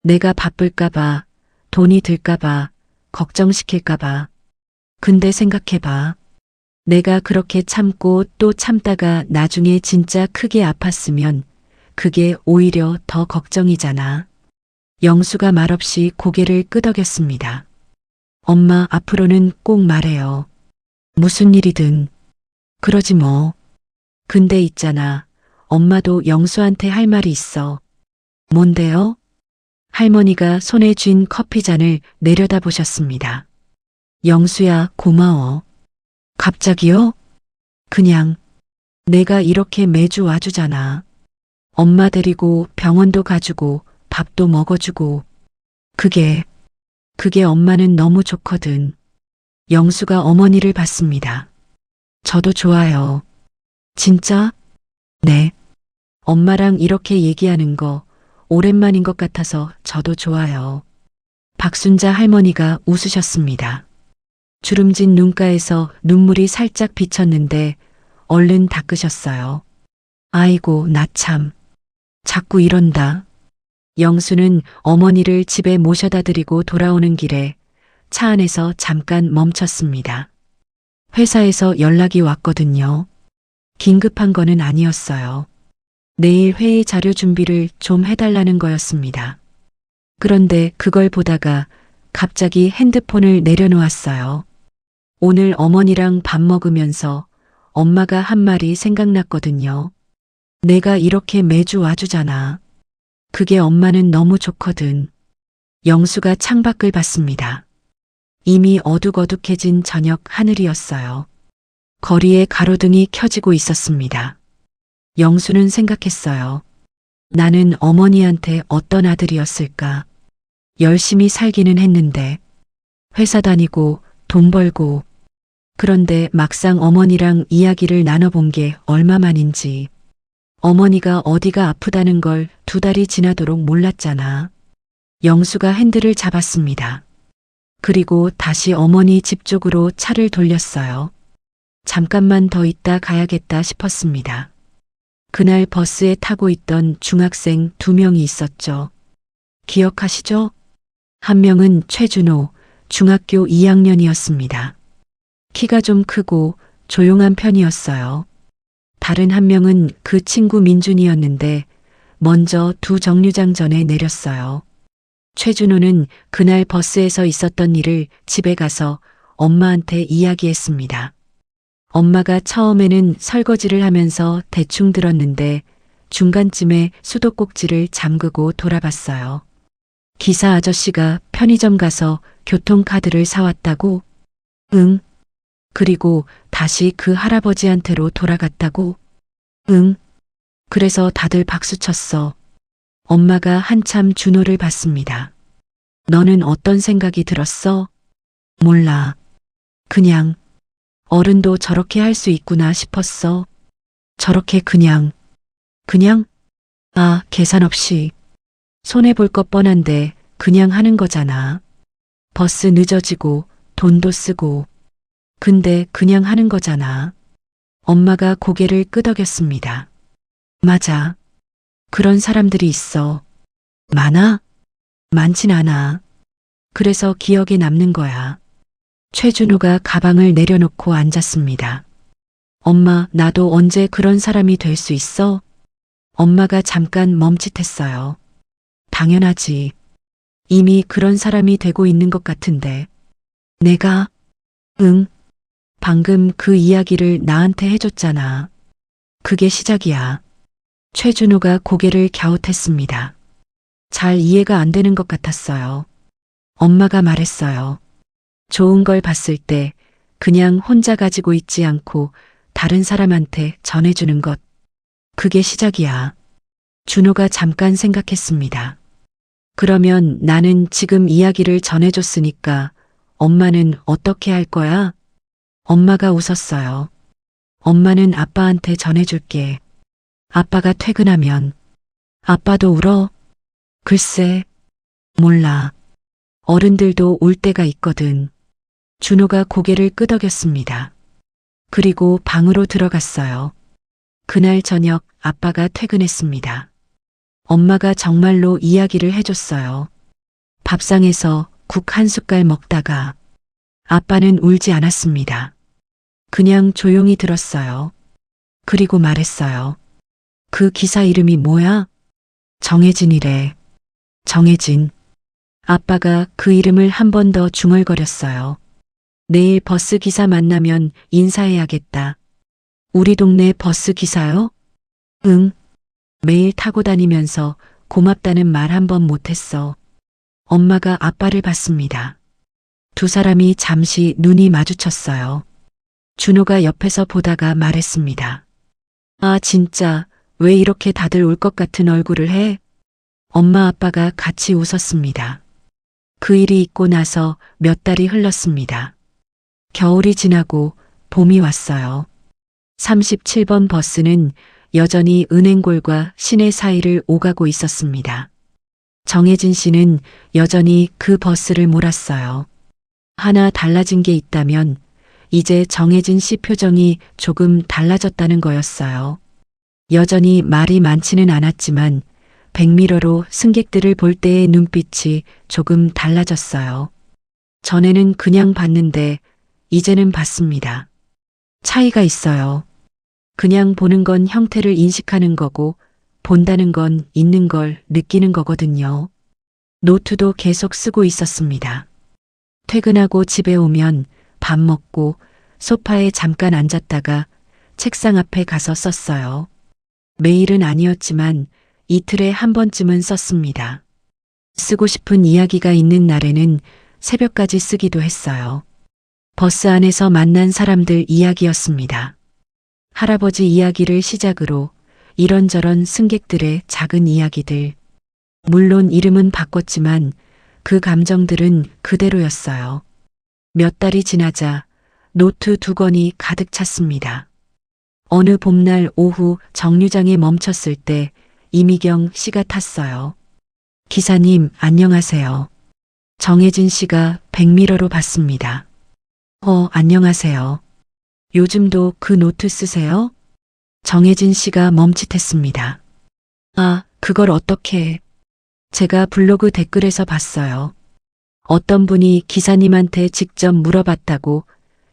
내가 바쁠까봐, 돈이 들까봐, 걱정시킬까봐. 근데 생각해봐. 내가 그렇게 참고 또 참다가 나중에 진짜 크게 아팠으면 그게 오히려 더 걱정이잖아. 영수가 말없이 고개를 끄덕였습니다. 엄마 앞으로는 꼭 말해요. 무슨 일이든. 그러지 뭐. 근데 있잖아. 엄마도 영수한테 할 말이 있어. 뭔데요? 할머니가 손에 쥔 커피잔을 내려다 보셨습니다. 영수야, 고마워. 갑자기요? 그냥 내가 이렇게 매주 와주잖아. 엄마 데리고 병원도 가주고 밥도 먹어주고. 그게 엄마는 너무 좋거든. 영수가 어머니를 봤습니다. 저도 좋아요. 진짜? 네. 엄마랑 이렇게 얘기하는 거 오랜만인 것 같아서 저도 좋아요. 박순자 할머니가 웃으셨습니다. 주름진 눈가에서 눈물이 살짝 비쳤는데 얼른 닦으셨어요. 아이고, 나 참. 자꾸 이런다. 영수는 어머니를 집에 모셔다 드리고 돌아오는 길에 차 안에서 잠깐 멈췄습니다. 회사에서 연락이 왔거든요. 긴급한 거는 아니었어요. 내일 회의 자료 준비를 좀 해달라는 거였습니다. 그런데 그걸 보다가 갑자기 핸드폰을 내려놓았어요. 오늘 어머니랑 밥 먹으면서 엄마가 한 말이 생각났거든요. 내가 이렇게 매주 와주잖아. 그게 엄마는 너무 좋거든. 영수가 창밖을 봤습니다. 이미 어둑어둑해진 저녁 하늘이었어요. 거리에 가로등이 켜지고 있었습니다. 영수는 생각했어요. 나는 어머니한테 어떤 아들이었을까? 열심히 살기는 했는데, 회사 다니고 돈 벌고, 그런데 막상 어머니랑 이야기를 나눠본 게 얼마만인지, 어머니가 어디가 아프다는 걸 2달이 지나도록 몰랐잖아. 영수가 핸들을 잡았습니다. 그리고 다시 어머니 집 쪽으로 차를 돌렸어요. 잠깐만 더 있다 가야겠다 싶었습니다. 그날 버스에 타고 있던 중학생 2명이 있었죠. 기억하시죠? 한 명은 최준호, 중학교 2학년이었습니다. 키가 좀 크고 조용한 편이었어요. 다른 한 명은 그 친구 민준이었는데 먼저 2 정류장 전에 내렸어요. 최준호는 그날 버스에서 있었던 일을 집에 가서 엄마한테 이야기했습니다. 엄마가 처음에는 설거지를 하면서 대충 들었는데 중간쯤에 수도꼭지를 잠그고 돌아봤어요. 기사 아저씨가 편의점 가서 교통카드를 사왔다고? 응. 그리고 다시 그 할아버지한테로 돌아갔다고? 응. 그래서 다들 박수쳤어. 엄마가 한참 준호를 봤습니다. 너는 어떤 생각이 들었어? 몰라. 그냥 어른도 저렇게 할 수 있구나 싶었어. 저렇게 그냥? 아, 계산 없이. 손해볼 것 뻔한데 그냥 하는 거잖아. 버스 늦어지고 돈도 쓰고. 근데 그냥 하는 거잖아. 엄마가 고개를 끄덕였습니다. 맞아. 그런 사람들이 있어. 많아? 많진 않아. 그래서 기억에 남는 거야. 최준호가 가방을 내려놓고 앉았습니다. 엄마, 나도 언제 그런 사람이 될 수 있어? 엄마가 잠깐 멈칫했어요. 당연하지. 이미 그런 사람이 되고 있는 것 같은데. 내가? 응. 방금 그 이야기를 나한테 해줬잖아. 그게 시작이야. 최준호가 고개를 갸웃했습니다. 잘 이해가 안 되는 것 같았어요. 엄마가 말했어요. 좋은 걸 봤을 때 그냥 혼자 가지고 있지 않고 다른 사람한테 전해주는 것. 그게 시작이야. 준호가 잠깐 생각했습니다. 그러면 나는 지금 이야기를 전해줬으니까 엄마는 어떻게 할 거야? 엄마가 웃었어요. 엄마는 아빠한테 전해줄게. 아빠가 퇴근하면. 아빠도 울어? 글쎄, 몰라. 어른들도 울 때가 있거든. 준호가 고개를 끄덕였습니다. 그리고 방으로 들어갔어요. 그날 저녁 아빠가 퇴근했습니다. 엄마가 정말로 이야기를 해줬어요. 밥상에서 국 한 숟갈 먹다가 아빠는 울지 않았습니다. 그냥 조용히 들었어요. 그리고 말했어요. 그 기사 이름이 뭐야? 정혜진이래. 정혜진. 아빠가 그 이름을 한 번 더 중얼거렸어요. 내일 버스 기사 만나면 인사해야겠다. 우리 동네 버스 기사요? 응. 매일 타고 다니면서 고맙다는 말 한 번 못했어. 엄마가 아빠를 봤습니다. 2 사람이 잠시 눈이 마주쳤어요. 준호가 옆에서 보다가 말했습니다. 아, 진짜 왜 이렇게 다들 울 것 같은 얼굴을 해? 엄마 아빠가 같이 웃었습니다. 그 일이 있고 나서 몇 달이 흘렀습니다. 겨울이 지나고 봄이 왔어요. 37번 버스는 여전히 은행골과 시내 사이를 오가고 있었습니다. 정혜진 씨는 여전히 그 버스를 몰았어요. 하나 달라진 게 있다면 이제 정혜진 씨 표정이 조금 달라졌다는 거였어요. 여전히 말이 많지는 않았지만 백미러로 승객들을 볼 때의 눈빛이 조금 달라졌어요. 전에는 그냥 봤는데 이제는 봤습니다. 차이가 있어요. 그냥 보는 건 형태를 인식하는 거고 본다는 건 있는 걸 느끼는 거거든요. 노트도 계속 쓰고 있었습니다. 퇴근하고 집에 오면 밥 먹고 소파에 잠깐 앉았다가 책상 앞에 가서 썼어요. 매일은 아니었지만 이틀에 한 번쯤은 썼습니다. 쓰고 싶은 이야기가 있는 날에는 새벽까지 쓰기도 했어요. 버스 안에서 만난 사람들 이야기였습니다. 할아버지 이야기를 시작으로 이런저런 승객들의 작은 이야기들. 물론 이름은 바꿨지만 그 감정들은 그대로였어요. 몇 달이 지나자 노트 2권이 가득 찼습니다. 어느 봄날 오후 정류장에 멈췄을 때 이미경 씨가 탔어요. 기사님, 안녕하세요. 정혜진 씨가 백미러로 봤습니다. 안녕하세요. 요즘도 그 노트 쓰세요? 정혜진 씨가 멈칫했습니다. 아, 그걸 어떻게? 제가 블로그 댓글에서 봤어요. 어떤 분이 기사님한테 직접 물어봤다고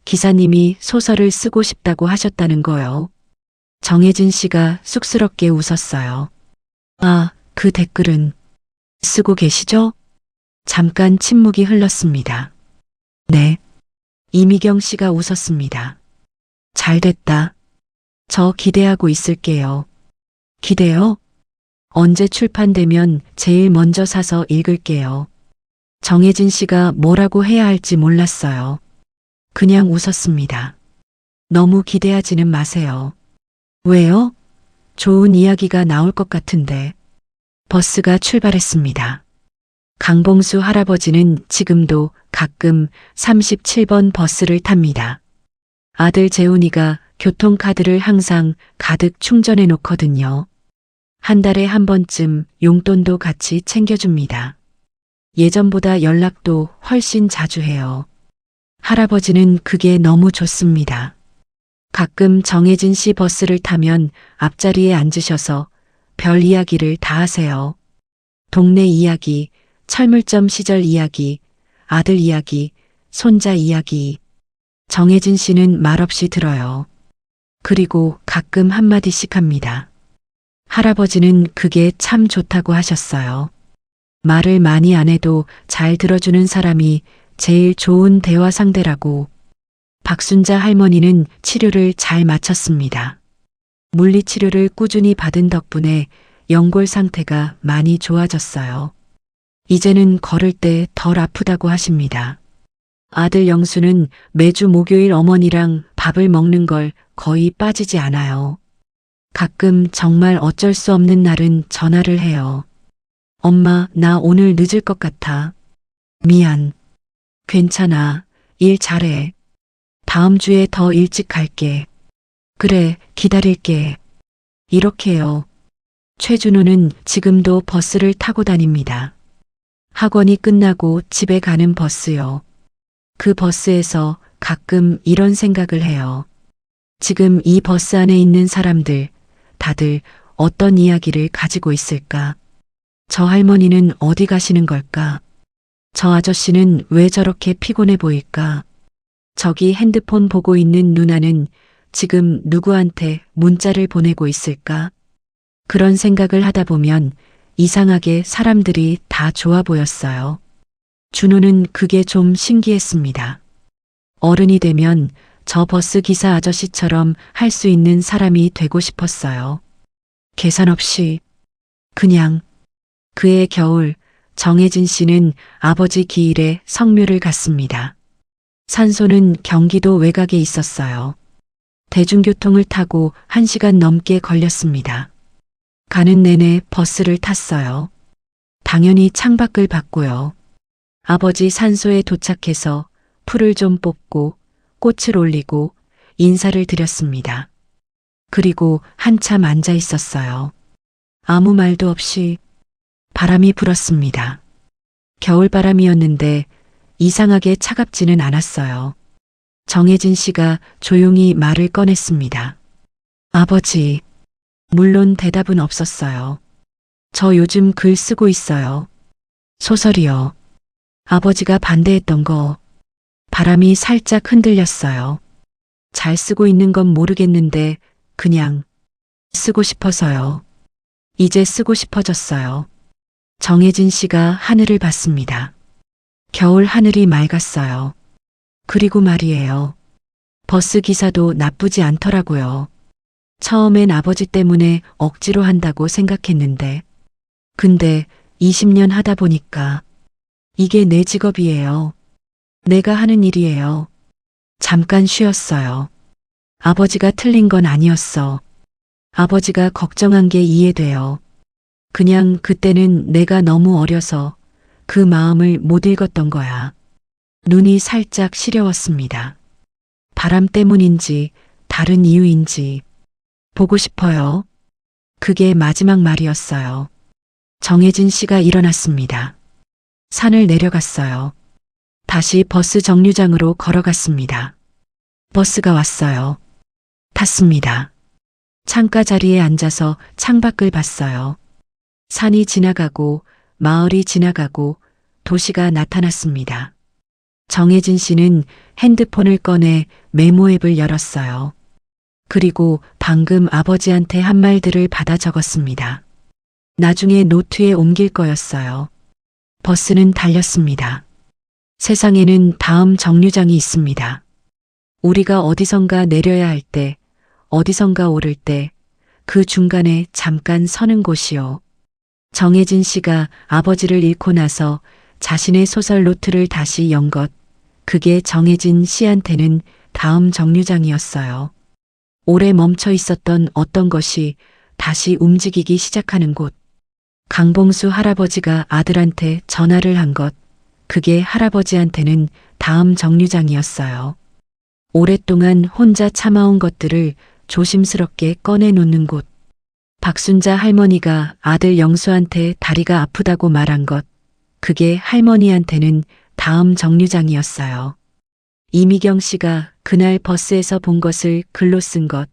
기사님이 소설을 쓰고 싶다고 하셨다는 거요. 정혜진 씨가 쑥스럽게 웃었어요. 아, 그 댓글은 쓰고 계시죠? 잠깐 침묵이 흘렀습니다. 네. 이미경 씨가 웃었습니다. 잘 됐다. 저 기대하고 있을게요. 기대요? 언제 출판되면 제일 먼저 사서 읽을게요. 정혜진 씨가 뭐라고 해야 할지 몰랐어요. 그냥 웃었습니다. 너무 기대하지는 마세요. 왜요? 좋은 이야기가 나올 것 같은데. 버스가 출발했습니다. 강봉수 할아버지는 지금도 가끔 37번 버스를 탑니다. 아들 재훈이가 교통카드를 항상 가득 충전해 놓거든요. 한 달에 한 번쯤 용돈도 같이 챙겨줍니다. 예전보다 연락도 훨씬 자주 해요. 할아버지는 그게 너무 좋습니다. 가끔 정혜진 씨 버스를 타면 앞자리에 앉으셔서 별 이야기를 다 하세요. 동네 이야기, 철물점 시절 이야기, 아들 이야기, 손자 이야기. 정혜진 씨는 말없이 들어요. 그리고 가끔 한마디씩 합니다. 할아버지는 그게 참 좋다고 하셨어요. 말을 많이 안 해도 잘 들어주는 사람이 제일 좋은 대화 상대라고. 박순자 할머니는 치료를 잘 마쳤습니다. 물리치료를 꾸준히 받은 덕분에 연골 상태가 많이 좋아졌어요. 이제는 걸을 때 덜 아프다고 하십니다. 아들 영수는 매주 목요일 어머니랑 밥을 먹는 걸 거의 빠지지 않아요. 가끔 정말 어쩔 수 없는 날은 전화를 해요. 엄마, 나 오늘 늦을 것 같아. 미안. 괜찮아. 일 잘해. 다음 주에 더 일찍 갈게. 그래, 기다릴게. 이렇게요. 최준호는 지금도 버스를 타고 다닙니다. 학원이 끝나고 집에 가는 버스요. 그 버스에서 가끔 이런 생각을 해요. 지금 이 버스 안에 있는 사람들, 다들 어떤 이야기를 가지고 있을까? 저 할머니는 어디 가시는 걸까? 저 아저씨는 왜 저렇게 피곤해 보일까? 저기 핸드폰 보고 있는 누나는 지금 누구한테 문자를 보내고 있을까? 그런 생각을 하다 보면 이상하게 사람들이 다 좋아 보였어요. 준호는 그게 좀 신기했습니다. 어른이 되면 저 버스 기사 아저씨처럼 할 수 있는 사람이 되고 싶었어요. 계산 없이 그냥. 그해 겨울 정혜진 씨는 아버지 기일에 성묘를 갔습니다. 산소는 경기도 외곽에 있었어요. 대중교통을 타고 1시간 넘게 걸렸습니다. 가는 내내 버스를 탔어요. 당연히 창밖을 봤고요. 아버지 산소에 도착해서 풀을 좀 뽑고 꽃을 올리고 인사를 드렸습니다. 그리고 한참 앉아 있었어요. 아무 말도 없이. 바람이 불었습니다. 겨울바람이었는데 이상하게 차갑지는 않았어요. 정혜진 씨가 조용히 말을 꺼냈습니다. 아버지. 물론 대답은 없었어요. 저 요즘 글 쓰고 있어요. 소설이요. 아버지가 반대했던 거. 바람이 살짝 흔들렸어요. 잘 쓰고 있는 건 모르겠는데 그냥 쓰고 싶어서요. 이제 쓰고 싶어졌어요. 정혜진 씨가 하늘을 봤습니다. 겨울 하늘이 맑았어요. 그리고 말이에요. 버스 기사도 나쁘지 않더라고요. 처음엔 아버지 때문에 억지로 한다고 생각했는데, 근데 20년 하다 보니까 이게 내 직업이에요. 내가 하는 일이에요. 잠깐 쉬었어요. 아버지가 틀린 건 아니었어. 아버지가 걱정한 게 이해돼요. 그냥 그때는 내가 너무 어려서 그 마음을 못 읽었던 거야. 눈이 살짝 시려웠습니다. 바람 때문인지 다른 이유인지 보고 싶어요. 그게 마지막 말이었어요. 정혜진 씨가 일어났습니다. 산을 내려갔어요. 다시 버스 정류장으로 걸어갔습니다. 버스가 왔어요. 탔습니다. 창가 자리에 앉아서 창밖을 봤어요. 산이 지나가고 마을이 지나가고 도시가 나타났습니다. 정혜진 씨는 핸드폰을 꺼내 메모 앱을 열었어요. 그리고 방금 아버지한테 한 말들을 받아 적었습니다. 나중에 노트에 옮길 거였어요. 버스는 달렸습니다. 세상에는 다음 정류장이 있습니다. 우리가 어디선가 내려야 할 때, 어디선가 오를 때, 그 중간에 잠깐 서는 곳이요. 정혜진 씨가 아버지를 잃고 나서 자신의 소설 노트를 다시 연 것, 그게 정혜진 씨한테는 다음 정류장이었어요. 오래 멈춰 있었던 어떤 것이 다시 움직이기 시작하는 곳. 강봉수 할아버지가 아들한테 전화를 한 것, 그게 할아버지한테는 다음 정류장이었어요. 오랫동안 혼자 참아온 것들을 조심스럽게 꺼내놓는 곳. 박순자 할머니가 아들 영수한테 다리가 아프다고 말한 것, 그게 할머니한테는 다음 정류장이었어요. 이미경 씨가 그날 버스에서 본 것을 글로 쓴 것,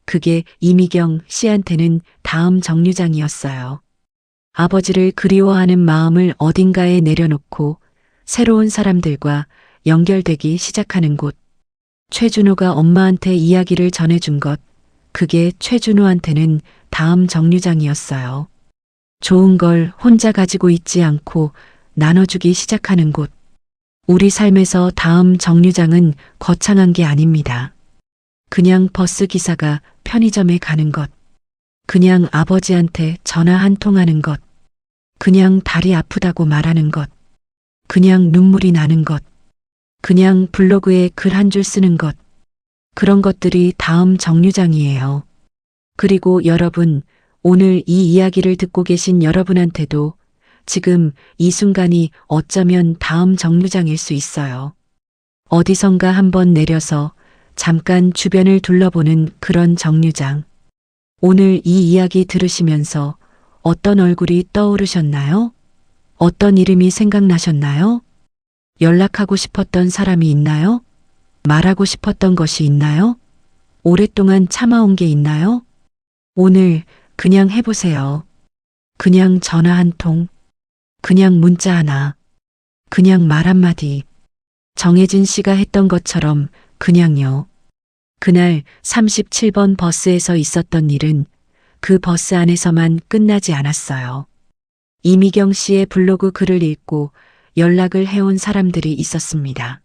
그게 이미경 씨한테는 다음 정류장이었어요. 아버지를 그리워하는 마음을 어딘가에 내려놓고 새로운 사람들과 연결되기 시작하는 곳. 최준호가 엄마한테 이야기를 전해준 것, 그게 최준호한테는 다음 정류장이었어요. 좋은 걸 혼자 가지고 있지 않고 나눠주기 시작하는 곳. 우리 삶에서 다음 정류장은 거창한 게 아닙니다. 그냥 버스 기사가 편의점에 가는 것. 그냥 아버지한테 전화 한 통 하는 것. 그냥 다리 아프다고 말하는 것. 그냥 눈물이 나는 것. 그냥 블로그에 글 한 줄 쓰는 것. 그런 것들이 다음 정류장이에요. 그리고 여러분, 오늘 이 이야기를 듣고 계신 여러분한테도 지금 이 순간이 어쩌면 다음 정류장일 수 있어요. 어디선가 한번 내려서 잠깐 주변을 둘러보는 그런 정류장. 오늘 이 이야기 들으시면서 어떤 얼굴이 떠오르셨나요? 어떤 이름이 생각나셨나요? 연락하고 싶었던 사람이 있나요? 말하고 싶었던 것이 있나요? 오랫동안 참아온 게 있나요? 오늘 그냥 해보세요. 그냥 전화 한 통, 그냥 문자 하나, 그냥 말 한마디. 정혜진 씨가 했던 것처럼 그냥요. 그날 37번 버스에서 있었던 일은 그 버스 안에서만 끝나지 않았어요. 이미경 씨의 블로그 글을 읽고 연락을 해온 사람들이 있었습니다.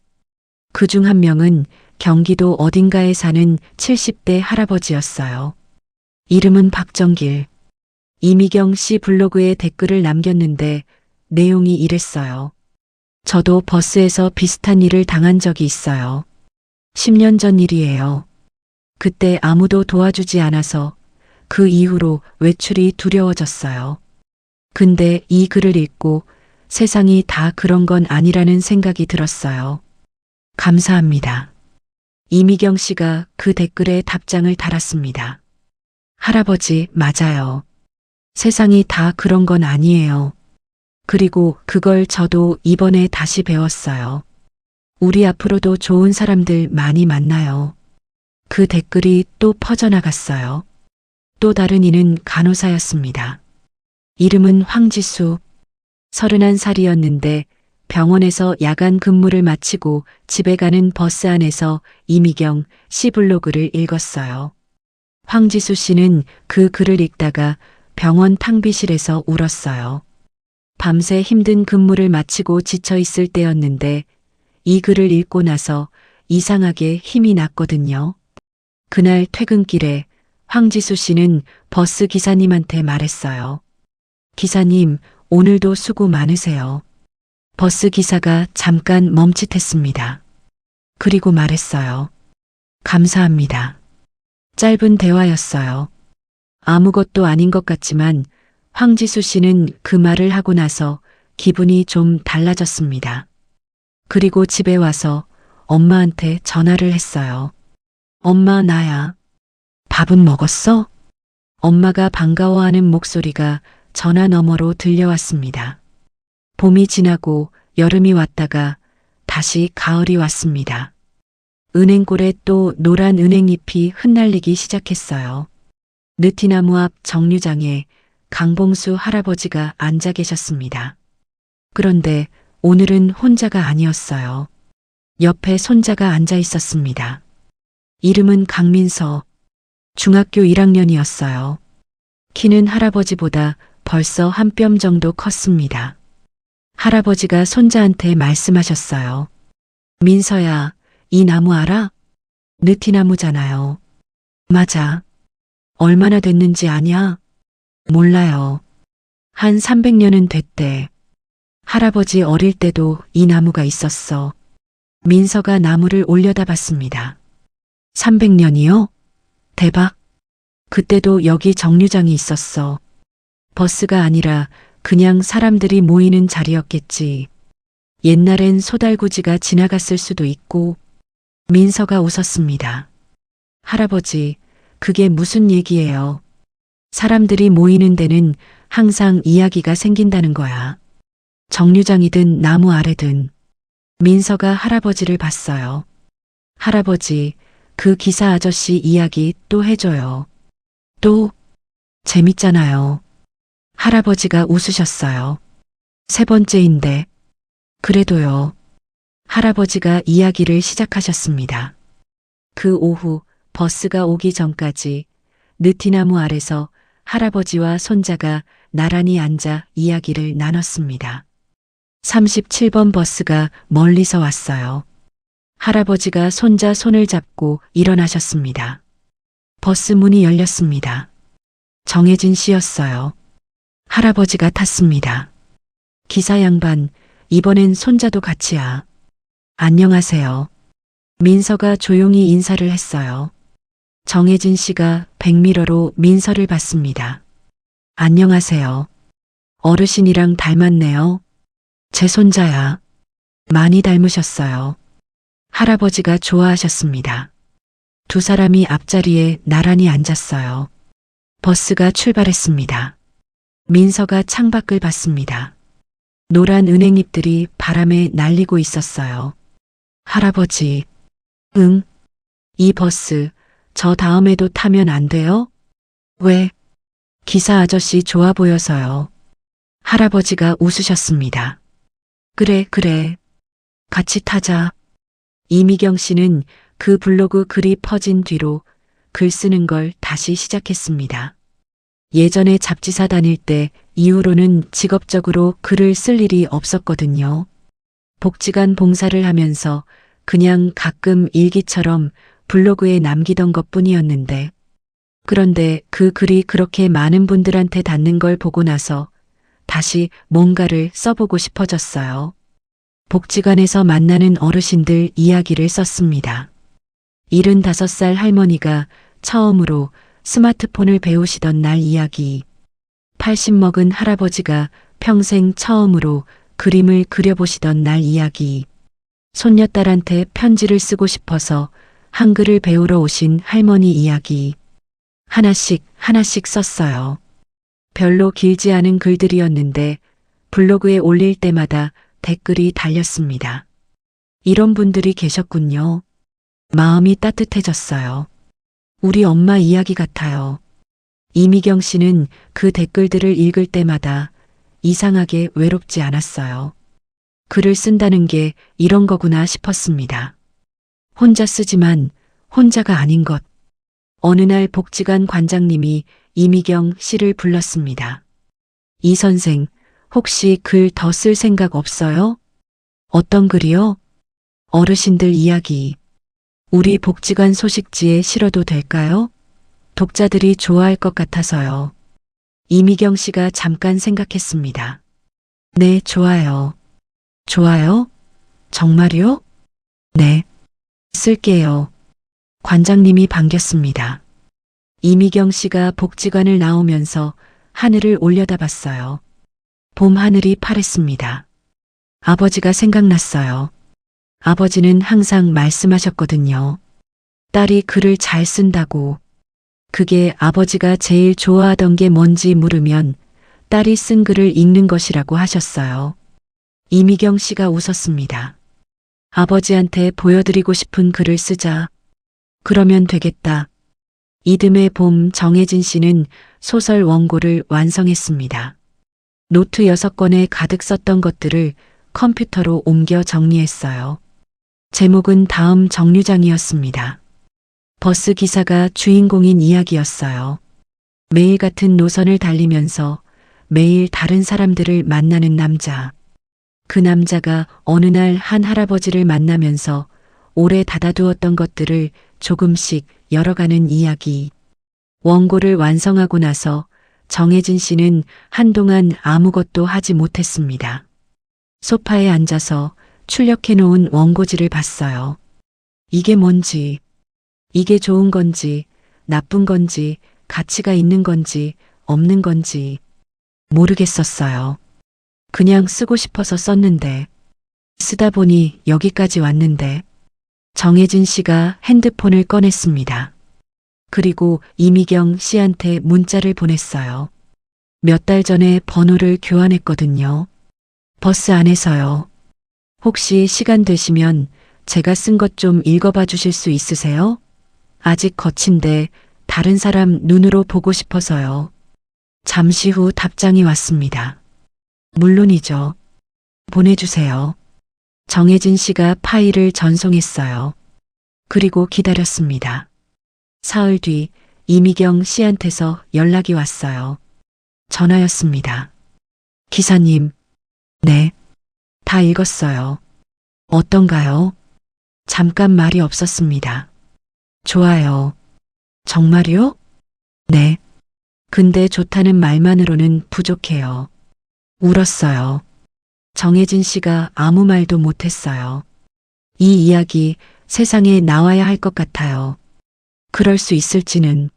그중 한 명은 경기도 어딘가에 사는 70대 할아버지였어요. 이름은 박정길. 이미경 씨 블로그에 댓글을 남겼는데 내용이 이랬어요. 저도 버스에서 비슷한 일을 당한 적이 있어요. 10년 전 일이에요. 그때 아무도 도와주지 않아서 그 이후로 외출이 두려워졌어요. 근데 이 글을 읽고 세상이 다 그런 건 아니라는 생각이 들었어요. 감사합니다. 이미경 씨가 그 댓글에 답장을 달았습니다. 할아버지, 맞아요. 세상이 다 그런 건 아니에요. 그리고 그걸 저도 이번에 다시 배웠어요. 우리 앞으로도 좋은 사람들 많이 만나요. 그 댓글이 또 퍼져나갔어요. 또 다른 이는 간호사였습니다. 이름은 황지수. 31살이었는데 병원에서 야간 근무를 마치고 집에 가는 버스 안에서 이미경 씨 블로그를 읽었어요. 황지수 씨는 그 글을 읽다가 병원 탕비실에서 울었어요. 밤새 힘든 근무를 마치고 지쳐 있을 때였는데 이 글을 읽고 나서 이상하게 힘이 났거든요. 그날 퇴근길에 황지수 씨는 버스 기사님한테 말했어요. 기사님, 오늘도 수고 많으세요. 버스 기사가 잠깐 멈칫했습니다. 그리고 말했어요. 감사합니다. 짧은 대화였어요. 아무것도 아닌 것 같지만 황지수 씨는 그 말을 하고 나서 기분이 좀 달라졌습니다. 그리고 집에 와서 엄마한테 전화를 했어요. 엄마, 나야. 밥은 먹었어? 엄마가 반가워하는 목소리가 전화 너머로 들려왔습니다. 봄이 지나고 여름이 왔다가 다시 가을이 왔습니다. 은행골에 또 노란 은행잎이 흩날리기 시작했어요. 느티나무 앞 정류장에 강봉수 할아버지가 앉아 계셨습니다. 그런데 오늘은 혼자가 아니었어요. 옆에 손자가 앉아 있었습니다. 이름은 강민서. 중학교 1학년이었어요. 키는 할아버지보다 벌써 한 뼘 정도 컸습니다. 할아버지가 손자한테 말씀하셨어요. 민서야, 이 나무 알아? 느티나무잖아요. 맞아. 얼마나 됐는지 아냐? 몰라요. 한 300년은 됐대. 할아버지 어릴 때도 이 나무가 있었어. 민서가 나무를 올려다봤습니다. 300년이요? 대박. 그때도 여기 정류장이 있었어. 버스가 아니라 그냥 사람들이 모이는 자리였겠지. 옛날엔 소달구지가 지나갔을 수도 있고. 민서가 웃었습니다. 할아버지, 그게 무슨 얘기예요? 사람들이 모이는 데는 항상 이야기가 생긴다는 거야. 정류장이든 나무 아래든. 민서가 할아버지를 봤어요. 할아버지, 그 기사 아저씨 이야기 또 해줘요. 또? 재밌잖아요. 할아버지가 웃으셨어요. 세 번째인데. 그래도요. 할아버지가 이야기를 시작하셨습니다. 그 오후 버스가 오기 전까지 느티나무 아래서 할아버지와 손자가 나란히 앉아 이야기를 나눴습니다. 37번 버스가 멀리서 왔어요. 할아버지가 손자 손을 잡고 일어나셨습니다. 버스 문이 열렸습니다. 정혜진 씨였어요. 할아버지가 탔습니다. 기사 양반, 이번엔 손자도 같이야. 안녕하세요. 민서가 조용히 인사를 했어요. 정혜진 씨가 백미러로 민서를 봤습니다. 안녕하세요. 어르신이랑 닮았네요. 제 손자야. 많이 닮으셨어요. 할아버지가 좋아하셨습니다. 두 사람이 앞자리에 나란히 앉았어요. 버스가 출발했습니다. 민서가 창밖을 봤습니다. 노란 은행잎들이 바람에 날리고 있었어요. 할아버지, 응? 이 버스, 저 다음에도 타면 안 돼요? 왜? 기사 아저씨 좋아 보여서요. 할아버지가 웃으셨습니다. 그래. 같이 타자. 이미경 씨는 그 블로그 글이 퍼진 뒤로 글 쓰는 걸 다시 시작했습니다. 예전에 잡지사 다닐 때 이후로는 직업적으로 글을 쓸 일이 없었거든요. 복지관 봉사를 하면서 그냥 가끔 일기처럼 블로그에 남기던 것뿐이었는데, 그런데 그 글이 그렇게 많은 분들한테 닿는 걸 보고 나서 다시 뭔가를 써보고 싶어졌어요. 복지관에서 만나는 어르신들 이야기를 썼습니다. 75살 할머니가 처음으로 스마트폰을 배우시던 날 이야기, 80 먹은 할아버지가 평생 처음으로 그림을 그려보시던 날 이야기, 손녀딸한테 편지를 쓰고 싶어서 한글을 배우러 오신 할머니 이야기, 하나씩 썼어요. 별로 길지 않은 글들이었는데 블로그에 올릴 때마다 댓글이 달렸습니다. 이런 분들이 계셨군요. 마음이 따뜻해졌어요. 우리 엄마 이야기 같아요. 이미경 씨는 그 댓글들을 읽을 때마다 이상하게 외롭지 않았어요. 글을 쓴다는 게 이런 거구나 싶었습니다. 혼자 쓰지만 혼자가 아닌 것. 어느 날 복지관 관장님이 이미경 씨를 불렀습니다. 이 선생, 혹시 글 더 쓸 생각 없어요? 어떤 글이요? 어르신들 이야기. 우리 복지관 소식지에 실어도 될까요? 독자들이 좋아할 것 같아서요. 이미경 씨가 잠깐 생각했습니다. 네, 좋아요. 좋아요? 정말요? 네. 쓸게요. 관장님이 반겼습니다. 이미경 씨가 복지관을 나오면서 하늘을 올려다봤어요. 봄 하늘이 파랬습니다. 아버지가 생각났어요. 아버지는 항상 말씀하셨거든요. 딸이 글을 잘 쓴다고. 그게 아버지가 제일 좋아하던 게 뭔지 물으면 딸이 쓴 글을 읽는 것이라고 하셨어요. 이미경 씨가 웃었습니다. 아버지한테 보여드리고 싶은 글을 쓰자. 그러면 되겠다. 이듬해 봄 정혜진 씨는 소설 원고를 완성했습니다. 노트 6권에 가득 썼던 것들을 컴퓨터로 옮겨 정리했어요. 제목은 다음 정류장이었습니다. 버스 기사가 주인공인 이야기였어요. 매일 같은 노선을 달리면서 매일 다른 사람들을 만나는 남자. 그 남자가 어느 날 한 할아버지를 만나면서 오래 닫아두었던 것들을 조금씩 열어가는 이야기. 원고를 완성하고 나서 정혜진 씨는 한동안 아무것도 하지 못했습니다. 소파에 앉아서 출력해놓은 원고지를 봤어요. 이게 뭔지, 이게 좋은 건지, 나쁜 건지, 가치가 있는 건지, 없는 건지 모르겠었어요. 그냥 쓰고 싶어서 썼는데, 쓰다 보니 여기까지 왔는데, 정혜진 씨가 핸드폰을 꺼냈습니다. 그리고 이미경 씨한테 문자를 보냈어요. 몇 달 전에 번호를 교환했거든요. 버스 안에서요. 혹시 시간 되시면 제가 쓴 것 좀 읽어봐 주실 수 있으세요? 아직 거친데 다른 사람 눈으로 보고 싶어서요. 잠시 후 답장이 왔습니다. 물론이죠. 보내주세요. 정혜진 씨가 파일을 전송했어요. 그리고 기다렸습니다. 사흘 뒤 이미경 씨한테서 연락이 왔어요. 전화였습니다. 기사님. 네. 다 읽었어요. 어떤가요? 잠깐 말이 없었습니다. 좋아요. 정말요? 네. 근데 좋다는 말만으로는 부족해요. 울었어요. 정혜진 씨가 아무 말도 못했어요. 이 이야기 세상에 나와야 할 것 같아요. 그럴 수 있을지는.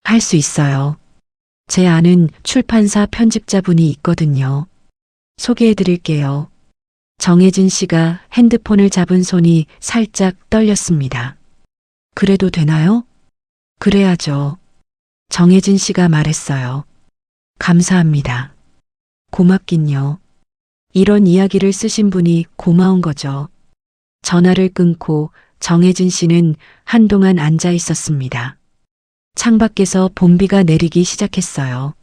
할 수 있어요. 제 아는 출판사 편집자분이 있거든요. 소개해 드릴게요. 정혜진 씨가 핸드폰을 잡은 손이 살짝 떨렸습니다. 그래도 되나요? 그래야죠. 정혜진 씨가 말했어요. 감사합니다. 고맙긴요. 이런 이야기를 쓰신 분이 고마운 거죠. 전화를 끊고 정혜진 씨는 한동안 앉아 있었습니다. 창밖에서 봄비가 내리기 시작했어요.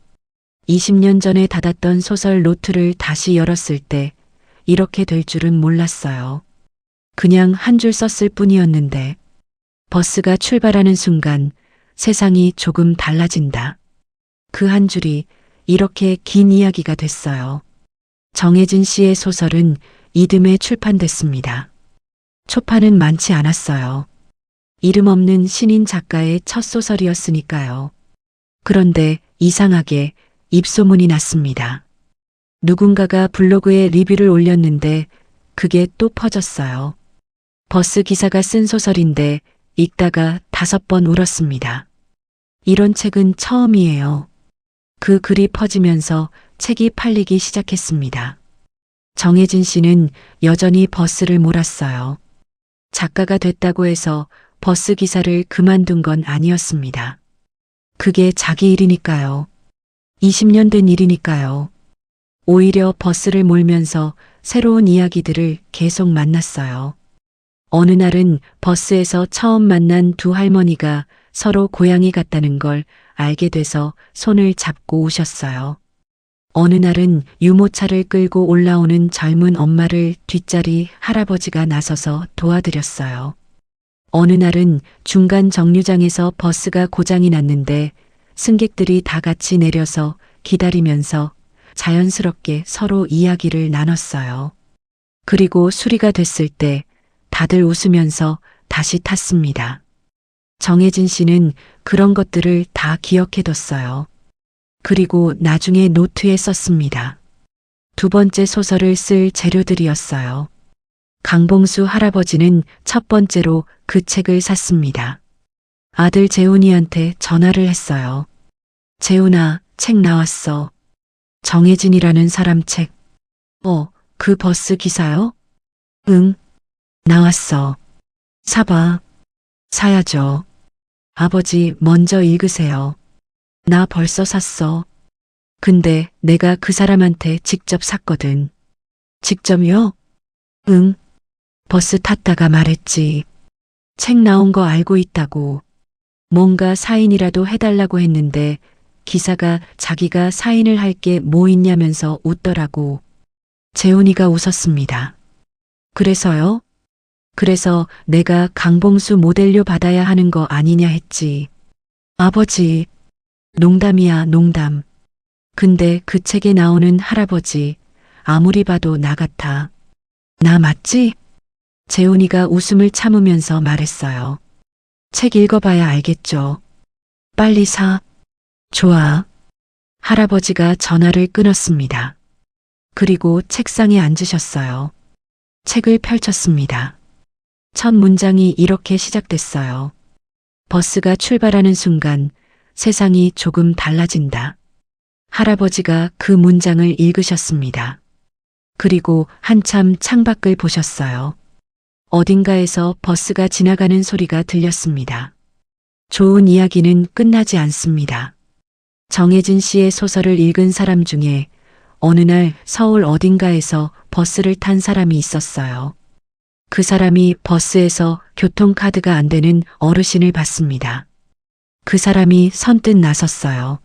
20년 전에 닫았던 소설 노트를 다시 열었을 때 이렇게 될 줄은 몰랐어요. 그냥 한 줄 썼을 뿐이었는데 버스가 출발하는 순간 세상이 조금 달라진다. 그 한 줄이 이렇게 긴 이야기가 됐어요. 정혜진 씨의 소설은 이듬해 출판됐습니다. 초판은 많지 않았어요. 이름 없는 신인 작가의 첫 소설이었으니까요. 그런데 이상하게 입소문이 났습니다. 누군가가 블로그에 리뷰를 올렸는데 그게 또 퍼졌어요. 버스 기사가 쓴 소설인데 읽다가 5번 울었습니다. 이런 책은 처음이에요. 그 글이 퍼지면서 책이 팔리기 시작했습니다. 정혜진 씨는 여전히 버스를 몰았어요. 작가가 됐다고 해서 버스 기사를 그만둔 건 아니었습니다. 그게 자기 일이니까요. 20년 된 일이니까요. 오히려 버스를 몰면서 새로운 이야기들을 계속 만났어요. 어느 날은 버스에서 처음 만난 두 할머니가 서로 고향이 같다는 걸 알게 돼서 손을 잡고 우셨어요. 어느 날은 유모차를 끌고 올라오는 젊은 엄마를 뒷자리 할아버지가 나서서 도와드렸어요. 어느 날은 중간 정류장에서 버스가 고장이 났는데 승객들이 다 같이 내려서 기다리면서 자연스럽게 서로 이야기를 나눴어요. 그리고 수리가 됐을 때 다들 웃으면서 다시 탔습니다. 정혜진 씨는 그런 것들을 다 기억해뒀어요. 그리고 나중에 노트에 썼습니다. 두 번째 소설을 쓸 재료들이었어요. 강봉수 할아버지는 첫 번째로 그 책을 샀습니다. 아들 재훈이한테 전화를 했어요. 재훈아, 책 나왔어. 정혜진이라는 사람 책. 그 버스 기사요? 응, 나왔어. 사봐. 사야죠. 아버지 먼저 읽으세요. 나 벌써 샀어. 근데 내가 그 사람한테 직접 샀거든. 직접요? 응. 버스 탔다가 말했지. 책 나온 거 알고 있다고. 뭔가 사인이라도 해달라고 했는데 기사가 자기가 사인을 할 게 뭐 있냐면서 웃더라고. 재훈이가 웃었습니다. 그래서요? 그래서 내가 강봉수 모델료 받아야 하는 거 아니냐 했지. 아버지, 농담이야, 농담. 근데 그 책에 나오는 할아버지, 아무리 봐도 나 같아. 나 맞지? 재훈이가 웃음을 참으면서 말했어요. 책 읽어봐야 알겠죠. 빨리 사. 좋아. 할아버지가 전화를 끊었습니다. 그리고 책상에 앉으셨어요. 책을 펼쳤습니다. 첫 문장이 이렇게 시작됐어요. 버스가 출발하는 순간 세상이 조금 달라진다. 할아버지가 그 문장을 읽으셨습니다. 그리고 한참 창밖을 보셨어요. 어딘가에서 버스가 지나가는 소리가 들렸습니다. 좋은 이야기는 끝나지 않습니다. 정혜진 씨의 소설을 읽은 사람 중에 어느 날 서울 어딘가에서 버스를 탄 사람이 있었어요. 그 사람이 버스에서 교통카드가 안 되는 어르신을 봤습니다. 그 사람이 선뜻 나섰어요.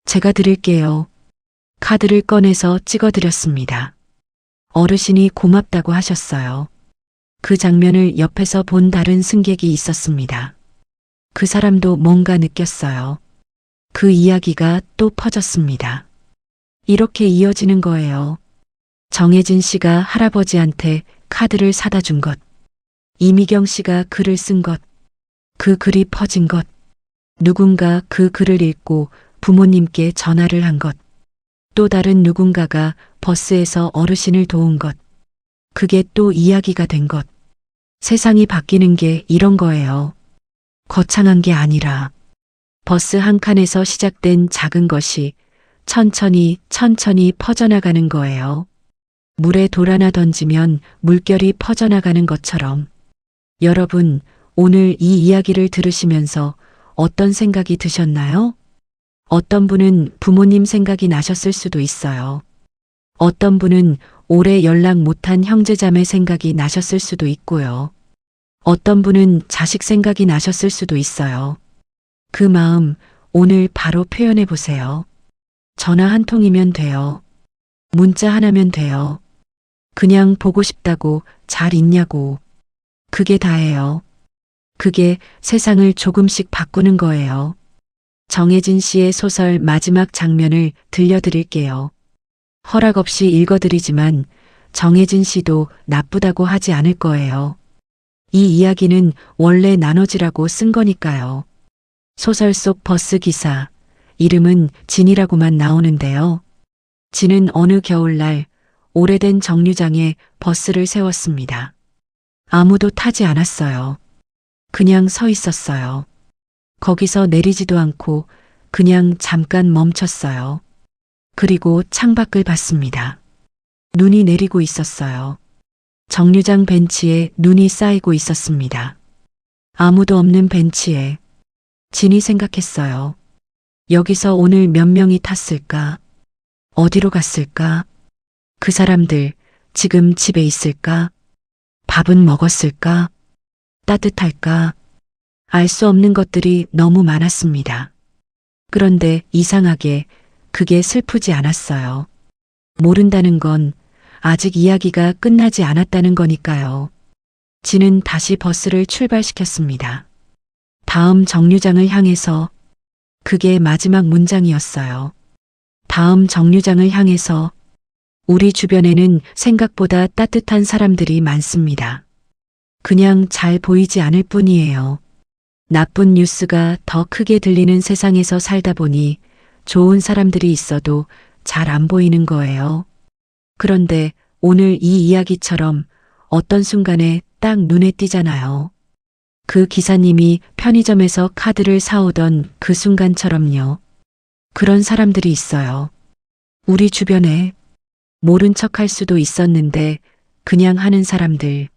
제가 드릴게요. 카드를 꺼내서 찍어드렸습니다. 어르신이 고맙다고 하셨어요. 그 장면을 옆에서 본 다른 승객이 있었습니다. 그 사람도 뭔가 느꼈어요. 그 이야기가 또 퍼졌습니다. 이렇게 이어지는 거예요. 정혜진 씨가 할아버지한테 카드를 사다 준 것, 이미경 씨가 글을 쓴 것, 그 글이 퍼진 것, 누군가 그 글을 읽고 부모님께 전화를 한 것, 또 다른 누군가가 버스에서 어르신을 도운 것, 그게 또 이야기가 된 것. 세상이 바뀌는 게 이런 거예요. 거창한 게 아니라 버스 한 칸에서 시작된 작은 것이 천천히 퍼져나가는 거예요. 물에 돌 하나 던지면 물결이 퍼져나가는 것처럼. 여러분, 오늘 이 이야기를 들으시면서 어떤 생각이 드셨나요? 어떤 분은 부모님 생각이 나셨을 수도 있어요. 어떤 분은 오래 연락 못한 형제자매 생각이 나셨을 수도 있고요. 어떤 분은 자식 생각이 나셨을 수도 있어요. 그 마음 오늘 바로 표현해 보세요. 전화 한 통이면 돼요. 문자 하나면 돼요. 그냥 보고 싶다고 잘 있냐고. 그게 다예요. 그게 세상을 조금씩 바꾸는 거예요. 정혜진 씨의 소설 마지막 장면을 들려드릴게요. 허락 없이 읽어드리지만 정혜진 씨도 나쁘다고 하지 않을 거예요. 이 이야기는 원래 나눠지라고 쓴 거니까요. 소설 속 버스 기사, 이름은 진이라고만 나오는데요. 진은 어느 겨울날 오래된 정류장에 버스를 세웠습니다. 아무도 타지 않았어요. 그냥 서 있었어요. 거기서 내리지도 않고 그냥 잠깐 멈췄어요. 그리고 창밖을 봤습니다. 눈이 내리고 있었어요. 정류장 벤치에 눈이 쌓이고 있었습니다. 아무도 없는 벤치에 진이 생각했어요. 여기서 오늘 몇 명이 탔을까? 어디로 갔을까? 그 사람들 지금 집에 있을까? 밥은 먹었을까? 따뜻할까? 알 수 없는 것들이 너무 많았습니다. 그런데 이상하게 그게 슬프지 않았어요. 모른다는 건 아직 이야기가 끝나지 않았다는 거니까요. 진은 다시 버스를 출발시켰습니다. 다음 정류장을 향해서. 그게 마지막 문장이었어요. 다음 정류장을 향해서. 우리 주변에는 생각보다 따뜻한 사람들이 많습니다. 그냥 잘 보이지 않을 뿐이에요. 나쁜 뉴스가 더 크게 들리는 세상에서 살다 보니 좋은 사람들이 있어도 잘 안 보이는 거예요. 그런데 오늘 이 이야기처럼 어떤 순간에 딱 눈에 띄잖아요. 그 기사님이 편의점에서 카드를 사오던 그 순간처럼요. 그런 사람들이 있어요. 우리 주변에 모른 척할 수도 있었는데 그냥 하는 사람들.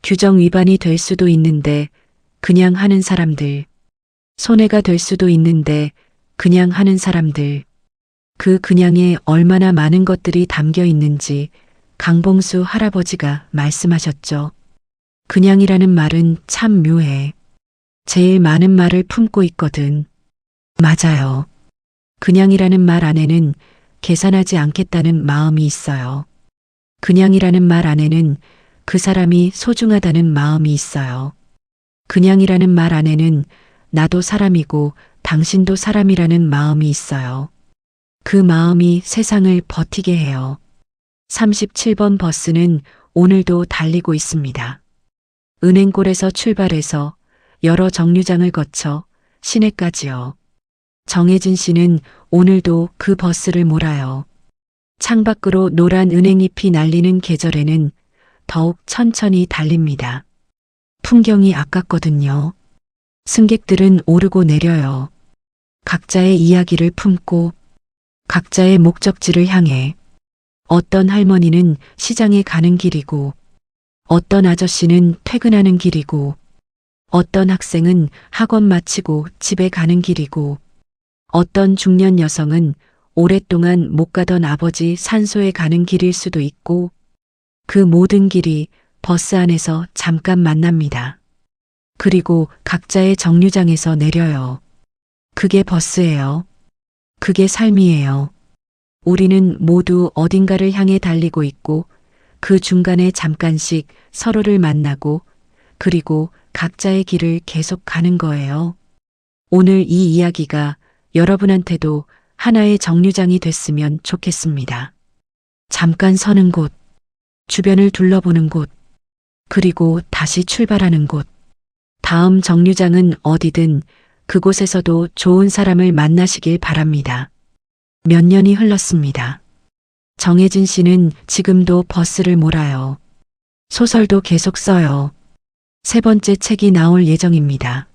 규정 위반이 될 수도 있는데 그냥 하는 사람들. 손해가 될 수도 있는데 그냥 하는 사람들. 그 그냥에 얼마나 많은 것들이 담겨 있는지 강봉수 할아버지가 말씀하셨죠. 그냥이라는 말은 참 묘해. 제일 많은 말을 품고 있거든. 맞아요. 그냥이라는 말 안에는 계산하지 않겠다는 마음이 있어요. 그냥이라는 말 안에는 그 사람이 소중하다는 마음이 있어요. 그냥이라는 말 안에는 나도 사람이고 당신도 사람이라는 마음이 있어요. 그 마음이 세상을 버티게 해요. 37번 버스는 오늘도 달리고 있습니다. 은행골에서 출발해서 여러 정류장을 거쳐 시내까지요. 정혜진 씨는 오늘도 그 버스를 몰아요. 창밖으로 노란 은행잎이 날리는 계절에는 더욱 천천히 달립니다. 풍경이 아깝거든요. 승객들은 오르고 내려요. 각자의 이야기를 품고 각자의 목적지를 향해 어떤 할머니는 시장에 가는 길이고 어떤 아저씨는 퇴근하는 길이고 어떤 학생은 학원 마치고 집에 가는 길이고 어떤 중년 여성은 오랫동안 못 가던 아버지 산소에 가는 길일 수도 있고 그 모든 길이 버스 안에서 잠깐 만납니다. 그리고 각자의 정류장에서 내려요. 그게 버스예요. 그게 삶이에요. 우리는 모두 어딘가를 향해 달리고 있고 그 중간에 잠깐씩 서로를 만나고 그리고 각자의 길을 계속 가는 거예요. 오늘 이 이야기가 여러분한테도 하나의 정류장이 됐으면 좋겠습니다. 잠깐 서는 곳, 주변을 둘러보는 곳, 그리고 다시 출발하는 곳. 다음 정류장은 어디든 그곳에서도 좋은 사람을 만나시길 바랍니다. 몇 년이 흘렀습니다. 정혜진 씨는 지금도 버스를 몰아요. 소설도 계속 써요. 세 번째 책이 나올 예정입니다.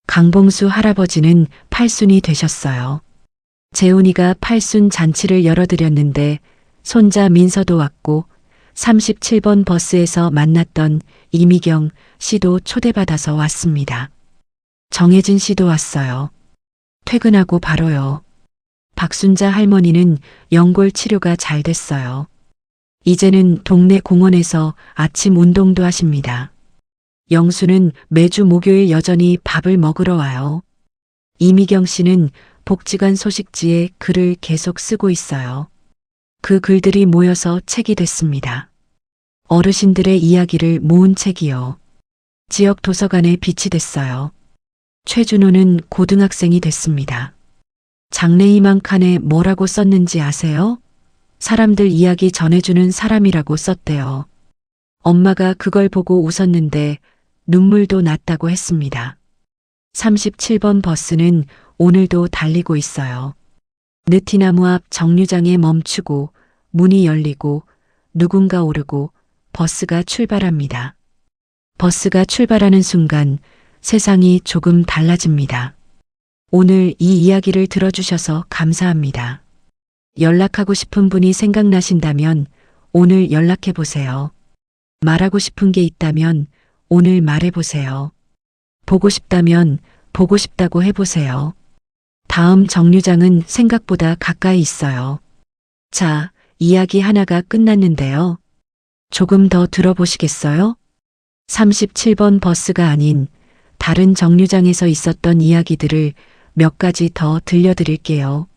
강봉수 할아버지는 팔순이 되셨어요. 재훈이가 팔순 잔치를 열어드렸는데 손자 민서도 왔고 37번 버스에서 만났던 이미경 씨도 초대받아서 왔습니다. 정혜진 씨도 왔어요. 퇴근하고 바로요. 박순자 할머니는 연골 치료가 잘 됐어요. 이제는 동네 공원에서 아침 운동도 하십니다. 영수는 매주 목요일 여전히 밥을 먹으러 와요. 이미경 씨는 복지관 소식지에 글을 계속 쓰고 있어요. 그 글들이 모여서 책이 됐습니다. 어르신들의 이야기를 모은 책이요. 지역 도서관에 비치됐어요. 최준호는 고등학생이 됐습니다. 장래희망 칸에 뭐라고 썼는지 아세요? 사람들 이야기 전해주는 사람이라고 썼대요. 엄마가 그걸 보고 웃었는데 눈물도 났다고 했습니다. 37번 버스는 오늘도 달리고 있어요. 느티나무 앞 정류장에 멈추고 문이 열리고 누군가 오르고 버스가 출발합니다. 버스가 출발하는 순간 세상이 조금 달라집니다. 오늘 이 이야기를 들어주셔서 감사합니다. 연락하고 싶은 분이 생각나신다면 오늘 연락해 보세요. 말하고 싶은 게 있다면 오늘 말해 보세요. 보고 싶다면 보고 싶다고 해보세요. 다음 정류장은 생각보다 가까이 있어요. 자, 이야기 하나가 끝났는데요. 조금 더 들어보시겠어요? 37번 버스가 아닌 다른 정류장에서 있었던 이야기들을 몇 가지 더 들려드릴게요.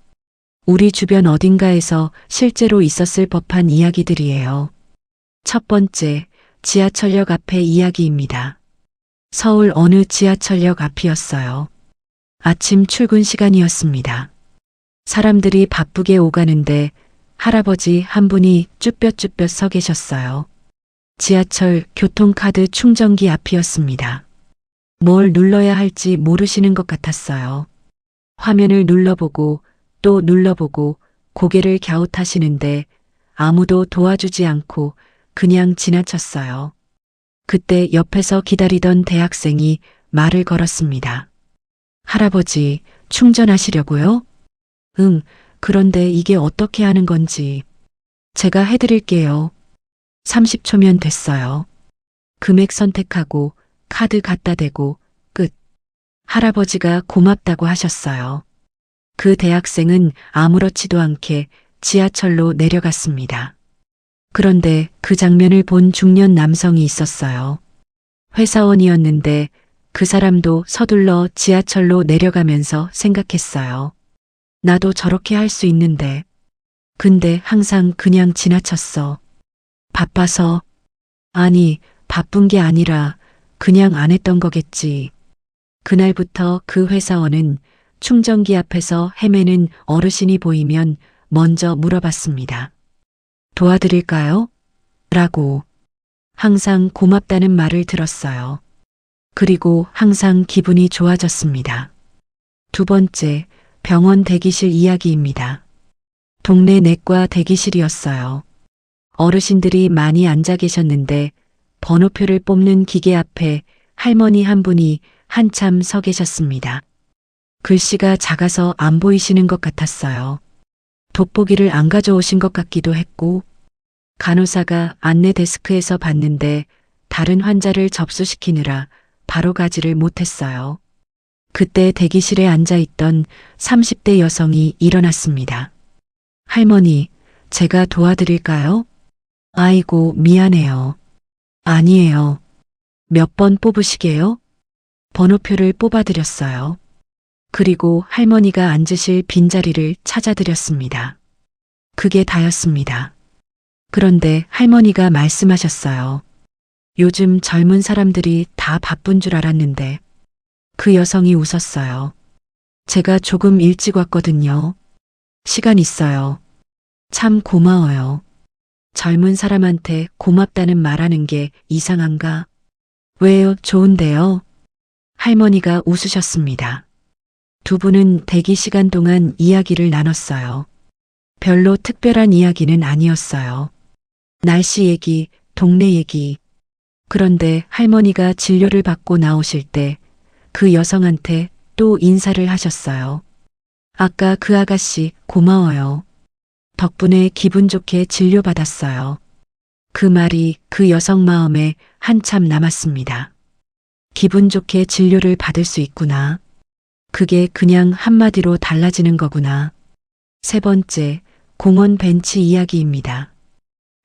우리 주변 어딘가에서 실제로 있었을 법한 이야기들이에요. 첫 번째, 지하철역 앞의 이야기입니다. 서울 어느 지하철역 앞이었어요. 아침 출근 시간이었습니다. 사람들이 바쁘게 오가는데 할아버지 한 분이 쭈뼛쭈뼛 서 계셨어요. 지하철 교통카드 충전기 앞이었습니다. 뭘 눌러야 할지 모르시는 것 같았어요. 화면을 눌러보고 또 눌러보고 고개를 갸웃하시는데 아무도 도와주지 않고 그냥 지나쳤어요. 그때 옆에서 기다리던 대학생이 말을 걸었습니다. 할아버지, 충전하시려고요? 응, 그런데 이게 어떻게 하는 건지. 제가 해드릴게요. 30초면 됐어요. 금액 선택하고 카드 갖다 대고 끝. 할아버지가 고맙다고 하셨어요. 그 대학생은 아무렇지도 않게 지하철로 내려갔습니다. 그런데 그 장면을 본 중년 남성이 있었어요. 회사원이었는데 그 사람도 서둘러 지하철로 내려가면서 생각했어요. 나도 저렇게 할 수 있는데. 근데 항상 그냥 지나쳤어. 바빠서. 아니, 바쁜 게 아니라 그냥 안 했던 거겠지. 그날부터 그 회사원은 충전기 앞에서 헤매는 어르신이 보이면 먼저 물어봤습니다. 도와드릴까요? 라고. 항상 고맙다는 말을 들었어요. 그리고 항상 기분이 좋아졌습니다. 두 번째, 병원 대기실 이야기입니다. 동네 내과 대기실이었어요. 어르신들이 많이 앉아 계셨는데 번호표를 뽑는 기계 앞에 할머니 한 분이 한참 서 계셨습니다. 글씨가 작아서 안 보이시는 것 같았어요. 돋보기를 안 가져오신 것 같기도 했고, 간호사가 안내 데스크에서 봤는데 다른 환자를 접수시키느라 바로 가지를 못했어요. 그때 대기실에 앉아 있던 30대 여성이 일어났습니다. 할머니, 제가 도와드릴까요? 아이고, 미안해요. 아니에요. 몇 번 뽑으시게요? 번호표를 뽑아드렸어요. 그리고 할머니가 앉으실 빈자리를 찾아드렸습니다. 그게 다였습니다. 그런데 할머니가 말씀하셨어요. 요즘 젊은 사람들이 다 바쁜 줄 알았는데. 그 여성이 웃었어요. 제가 조금 일찍 왔거든요. 시간 있어요. 참 고마워요. 젊은 사람한테 고맙다는 말하는 게 이상한가? 왜요? 좋은데요? 할머니가 웃으셨습니다. 두 분은 대기 시간 동안 이야기를 나눴어요. 별로 특별한 이야기는 아니었어요. 날씨 얘기, 동네 얘기. 그런데 할머니가 진료를 받고 나오실 때 그 여성한테 또 인사를 하셨어요. 아까 그 아가씨 고마워요. 덕분에 기분 좋게 진료받았어요. 그 말이 그 여성 마음에 한참 남았습니다. 기분 좋게 진료를 받을 수 있구나. 그게 그냥 한마디로 달라지는 거구나. 세 번째, 공원 벤치 이야기입니다.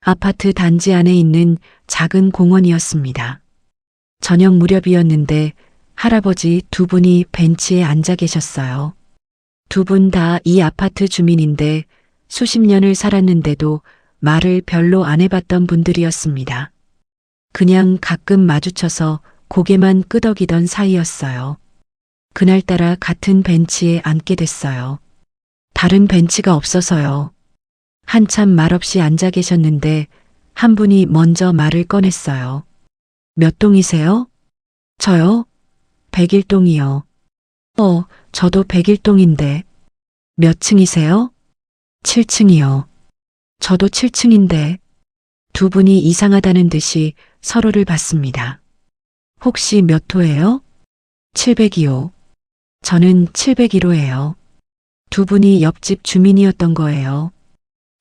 아파트 단지 안에 있는 작은 공원이었습니다. 저녁 무렵이었는데 할아버지 두 분이 벤치에 앉아 계셨어요. 두 분 다 이 아파트 주민인데 수십 년을 살았는데도 말을 별로 안 해봤던 분들이었습니다. 그냥 가끔 마주쳐서 고개만 끄덕이던 사이였어요. 그날따라 같은 벤치에 앉게 됐어요. 다른 벤치가 없어서요. 한참 말없이 앉아 계셨는데 한 분이 먼저 말을 꺼냈어요. 몇 동이세요? 저요? 101동이요. 저도 101동인데. 몇 층이세요? 7층이요. 저도 7층인데. 두 분이 이상하다는 듯이 서로를 봤습니다. 혹시 몇 호예요? 702호. 저는 701호예요. 두 분이 옆집 주민이었던 거예요.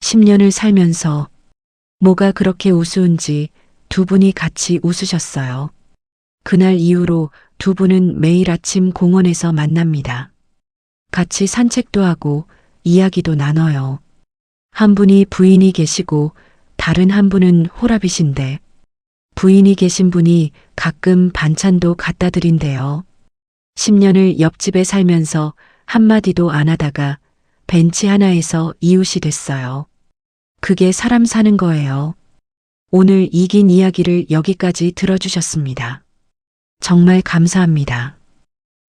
10년을 살면서 뭐가 그렇게 우스운지 두 분이 같이 웃으셨어요. 그날 이후로 두 분은 매일 아침 공원에서 만납니다. 같이 산책도 하고 이야기도 나눠요. 한 분이 부인이 계시고 다른 한 분은 호랍이신데 부인이 계신 분이 가끔 반찬도 갖다 드린대요. 10년을 옆집에 살면서 한마디도 안 하다가 벤치 하나에서 이웃이 됐어요. 그게 사람 사는 거예요. 오늘 이 긴 이야기를 여기까지 들어주셨습니다. 정말 감사합니다.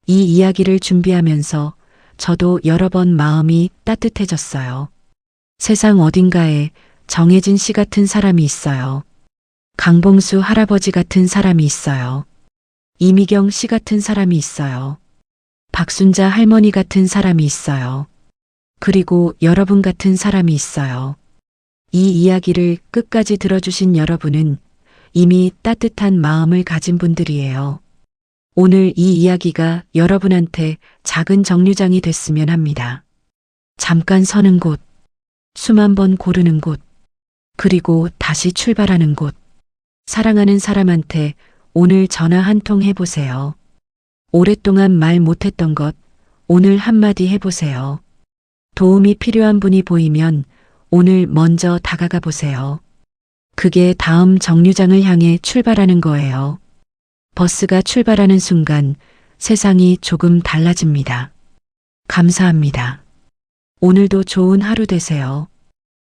이 이야기를 준비하면서 저도 여러 번 마음이 따뜻해졌어요. 세상 어딘가에 정해진 씨 같은 사람이 있어요. 강봉수 할아버지 같은 사람이 있어요. 이미경 씨 같은 사람이 있어요. 박순자 할머니 같은 사람이 있어요. 그리고 여러분 같은 사람이 있어요. 이 이야기를 끝까지 들어주신 여러분은 이미 따뜻한 마음을 가진 분들이에요. 오늘 이 이야기가 여러분한테 작은 정류장이 됐으면 합니다. 잠깐 서는 곳, 숨 한 번 고르는 곳, 그리고 다시 출발하는 곳. 사랑하는 사람한테 오늘 전화 한 통 해보세요. 오랫동안 말 못했던 것, 오늘 한마디 해보세요. 도움이 필요한 분이 보이면 오늘 먼저 다가가 보세요. 그게 다음 정류장을 향해 출발하는 거예요. 버스가 출발하는 순간 세상이 조금 달라집니다. 감사합니다. 오늘도 좋은 하루 되세요.